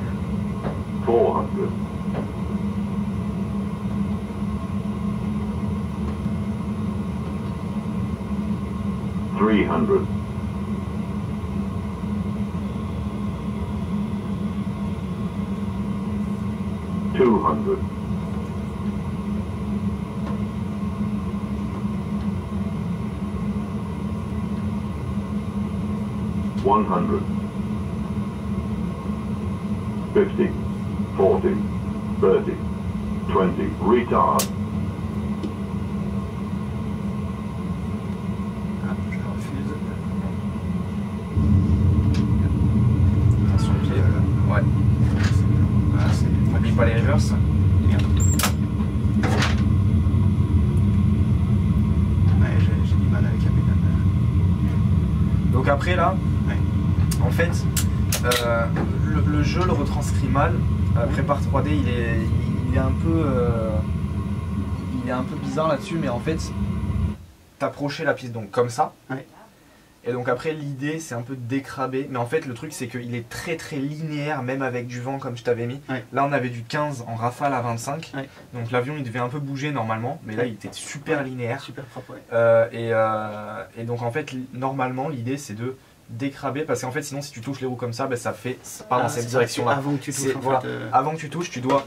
400. 300. 200. 100. 50. 40. 30. 20. Retard. Ah, je refuse. Attention au pied. Ouais. Ah, c'est... N'oublie pas les reverses. Bien. Ouais, j'ai du mal avec la pédale. Donc après là, Ouais. en fait, le jeu le retranscrit mal. Prépare 3D, il est un peu, il est un peu bizarre là-dessus, mais en fait, t'approchais la piste donc comme ça. Ouais. Et donc après l'idée c'est un peu de décraber, mais en fait le truc c'est qu'il est très très linéaire, même avec du vent comme je t'avais mis. Ouais. Là on avait du 15 en rafale à 25, Ouais. donc l'avion il devait un peu bouger normalement, mais là il était super linéaire. Super propre, ouais. Et donc en fait normalement l'idée c'est de décraber, parce qu'en fait sinon si tu touches les roues comme ça, ça part dans cette direction là. Avant que tu touches, en Voilà. fait, Avant que tu touches, tu dois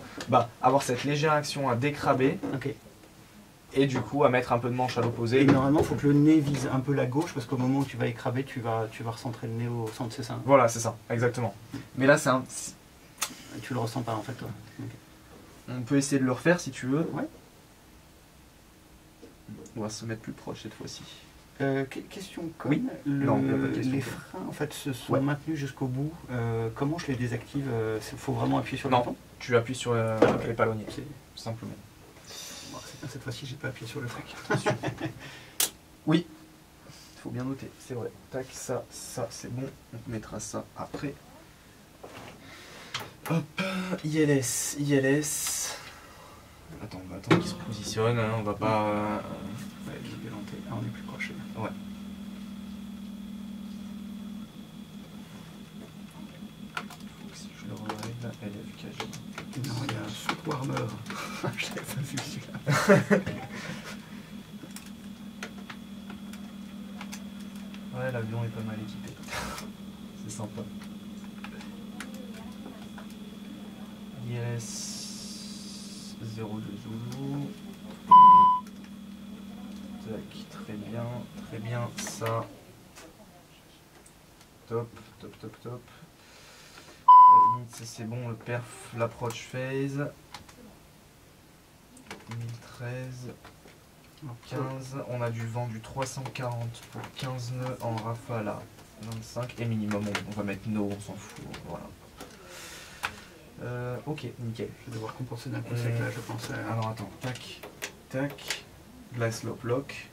avoir cette légère action à décraber Ok. et du coup à mettre un peu de manche à l'opposé. Et normalement, il faut que le nez vise un peu la gauche, parce qu'au moment où tu vas écraber, tu vas recentrer le nez au centre, c'est ça, hein. Voilà, c'est ça, exactement. Mais là c'est Tu le ressens pas en fait, toi. Ok. on peut essayer de le refaire si tu veux. Ouais. On va se mettre plus proche cette fois-ci. Question con. Oui. Non, y a pas de question Les conne. freins en fait se sont Ouais. maintenus jusqu'au bout. Comment je les désactive? Il faut vraiment appuyer sur le Non. bouton. Tu appuies sur les palonniers, C'est- simplement. Bon, c'est bien, cette fois-ci, j'ai pas appuyé sur le truc. Oui, il faut bien noter, c'est vrai. Tac, ça c'est bon. On mettra ça après. Hop, ILS. Attends, on va attendre qu'il se positionne, hein, on va pas... Ouais, il est délenté. Ah, on est plus proche. Ouais. Si je le règle, LFKG. Non, il y a un Suit Warmer. Je l'avais pas vu celui-là. Ouais, l'avion est pas mal équipé. C'est sympa. ILS 02 Zulu. Tac, très bien, ça. Top. La limite, ça c'est bon, le perf, l'approach phase. 1013. 15, on a du vent du 340 pour 15 nœuds en rafale à 25 et minimum on va mettre no, on s'en fout, voilà. Ok, nickel. Je vais devoir compenser d'un coup sec là, je pense. Alors attends, tac, glass lock lock.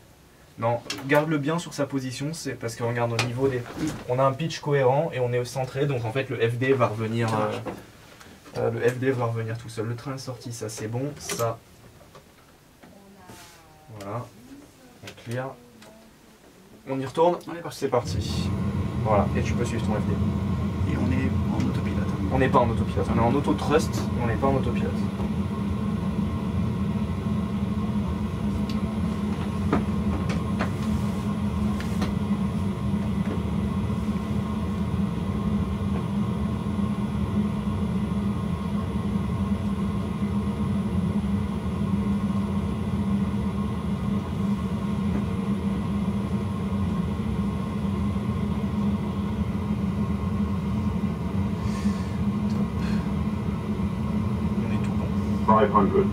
Non, garde-le bien sur sa position, c'est parce que regarde au niveau des... On a un pitch cohérent et on est centré, donc en fait le FD va revenir, tout seul. Le train est sorti, ça c'est bon, ça... Voilà, on clear. On y retourne, On est parti. c'est parti. Voilà, et tu peux suivre ton FD. Et on est en autopilote. On n'est pas en autopilote, on est en auto-thrust, mais on n'est pas en autopilote. On est tout bon. 500.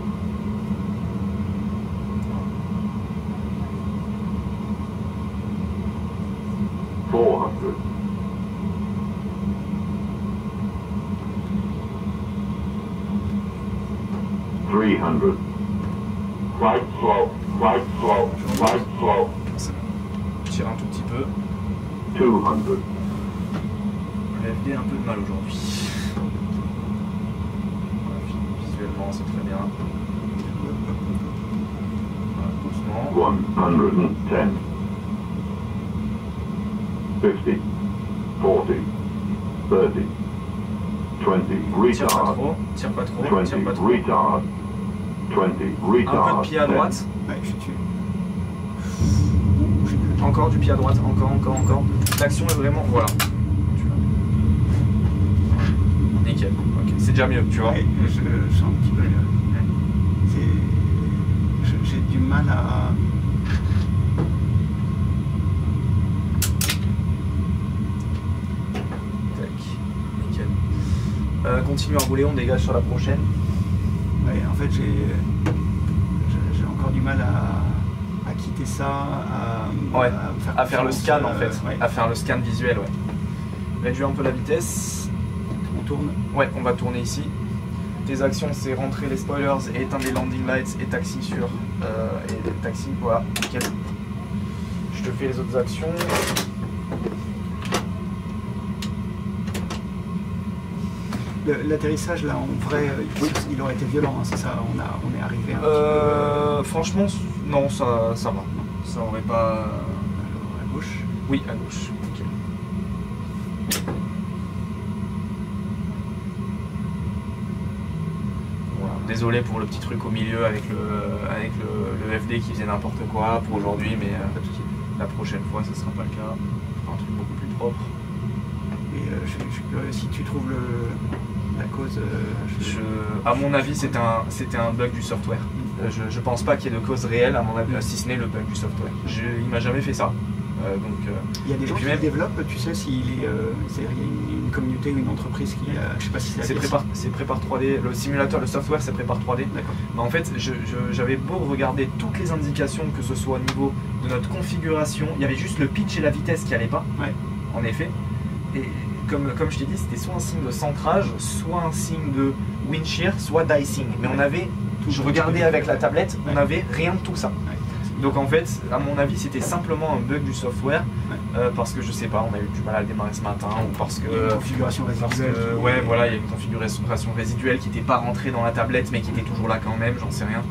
400. 300. Quite slow. C'est bon. Je tire un tout petit peu. 200. Le FD a un peu de mal aujourd'hui. Voilà, visuellement c'est très bien. Voilà, doucement. 110. 50, 40, 30, 20, Tire pas retard, trop, tire pas trop, 20, tire pas trop. retard, 20, Un peu retard, de pied à 10, droite. Ouais, je suis dessus. Encore du pied à droite, encore. L'action est vraiment. Voilà. Nickel. Ok, c'est déjà mieux, tu vois. Ouais, je sens un petit peu. J'ai du mal à. Tac. Nickel. Continue à rouler, on dégage sur la prochaine. Ouais, en fait, j'ai encore du mal à quitter ça, Ouais, à faire le confiance, scan en fait. ouais. À faire le scan visuel, ouais. Réduire un peu la vitesse. On tourne. Ouais, on va tourner ici. Tes actions, c'est rentrer les spoilers et éteindre les landing lights et taxi sur. Et taxi, voilà, nickel. Je te fais les autres actions. L'atterrissage là en vrai, il aurait été violent, hein, c'est ça, on est arrivé un petit peu Franchement, non, ça va. Ça aurait pas. à gauche. Oui, à gauche. Ok. Voilà. Désolé pour le petit truc au milieu avec le FD qui faisait n'importe quoi pour aujourd'hui, mais Pas de souci. la prochaine fois, ce sera pas le cas. On fera un truc beaucoup plus propre. Et je suis curieux, si tu trouves la cause, À mon avis, c'était un bug du software. Je pense pas qu'il y ait de cause réelle, à mon avis, si ce n'est le bug du software. Il m'a jamais fait ça. il y a des et gens puis qui même- le développent, tu sais, s'il est, c'est-à-dire, il y a une communauté ou une entreprise qui a, je sais pas si c'est Prépare 3D. Le simulateur, le software, c'est Prépare 3D. D'accord. Mais en fait, j'avais beau regarder toutes les indications, que ce soit au niveau de notre configuration, il y avait juste le pitch et la vitesse qui n'allaient pas, Ouais. en effet. Et comme je t'ai dit, c'était soit un signe de centrage, soit un signe de wind shear, soit d'icing. Mais on avait, je regardais avec la tablette, on n'avait rien de tout ça. Ouais. Donc en fait, à mon avis, c'était simplement un bug du software, Ouais. parce que je sais pas, on a eu du mal à le démarrer ce matin, ou parce que... Il y a une configuration Parce résiduelle. que, ouais, voilà, il y a une configuration résiduelle qui n'était pas rentrée dans la tablette, mais qui était toujours là quand même, j'en sais rien.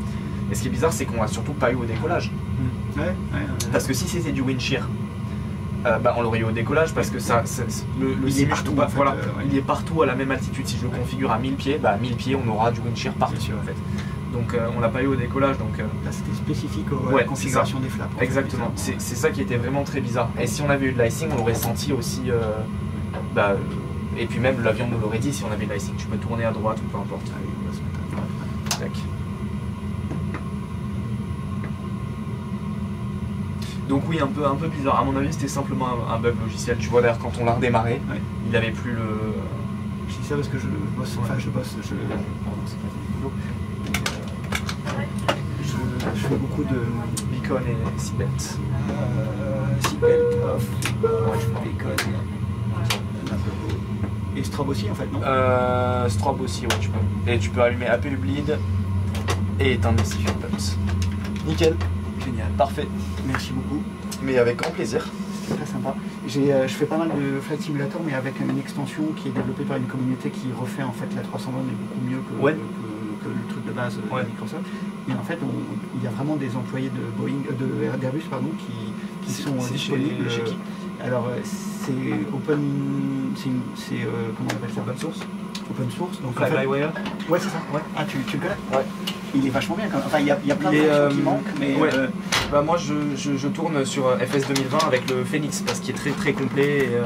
Et ce qui est bizarre, c'est qu'on l'a surtout pas eu au décollage. Ouais. Parce que si c'était du wind shear, on l'aurait eu au décollage, parce que le Il est simu, partout, bah, en fait, voilà, ouais. il est partout à la même altitude. Si je le configure à 1000 pieds, à 1000 pieds, on aura du wind shear partout, Bien sûr. en fait. Donc on l'a pas eu au décollage, donc... Là, c'était spécifique à Ouais, la configuration des flaps. en fait, Exactement, bizarrement. c'est ça qui était vraiment très bizarre. Et si on avait eu de l'icing, on l'aurait senti aussi. Et puis même l'avion nous l'aurait dit si on avait de l'icing. Tu peux tourner à droite ou peu importe. Allez, on va se mettre à droite. Tac. Donc oui, un peu bizarre. À mon avis, c'était simplement un bug logiciel. Tu vois d'ailleurs quand on l'a redémarré, Ouais. il avait plus le. Je dis ça parce que je bosse, pardon, c'est pas du boulot. Je fais beaucoup de Beacon et seatbelt. seatbelt off, beacon, et strobe aussi en fait, non? Strobe aussi, ouais, tu peux. Et tu peux allumer APU bleed et éteindre les safety pumps. Nickel. Génial. Parfait. Merci beaucoup. Mais avec grand plaisir. C'était très sympa. Je fais pas mal de Flight Simulator, mais avec une extension qui est développée par une communauté qui refait en fait la 320 mais beaucoup mieux que, Ouais. que le truc de base Ouais. de Microsoft. Et en fait, il y a vraiment des employés de Boeing, d'Airbus pardon, qui sont C'est disponibles. chez qui? Alors c'est open, c'est comment on appelle ça? Open source. Open source. Donc en fait, Fly-by-wire. ouais c'est ça. Ouais. Ah tu le connais? Ouais. Il est vachement bien quand même. Enfin il y a plein de Il est, fonctions qui manquent, mais ouais. Moi je tourne sur FS 2020 avec le Phoenix parce qu'il est très très complet. Et,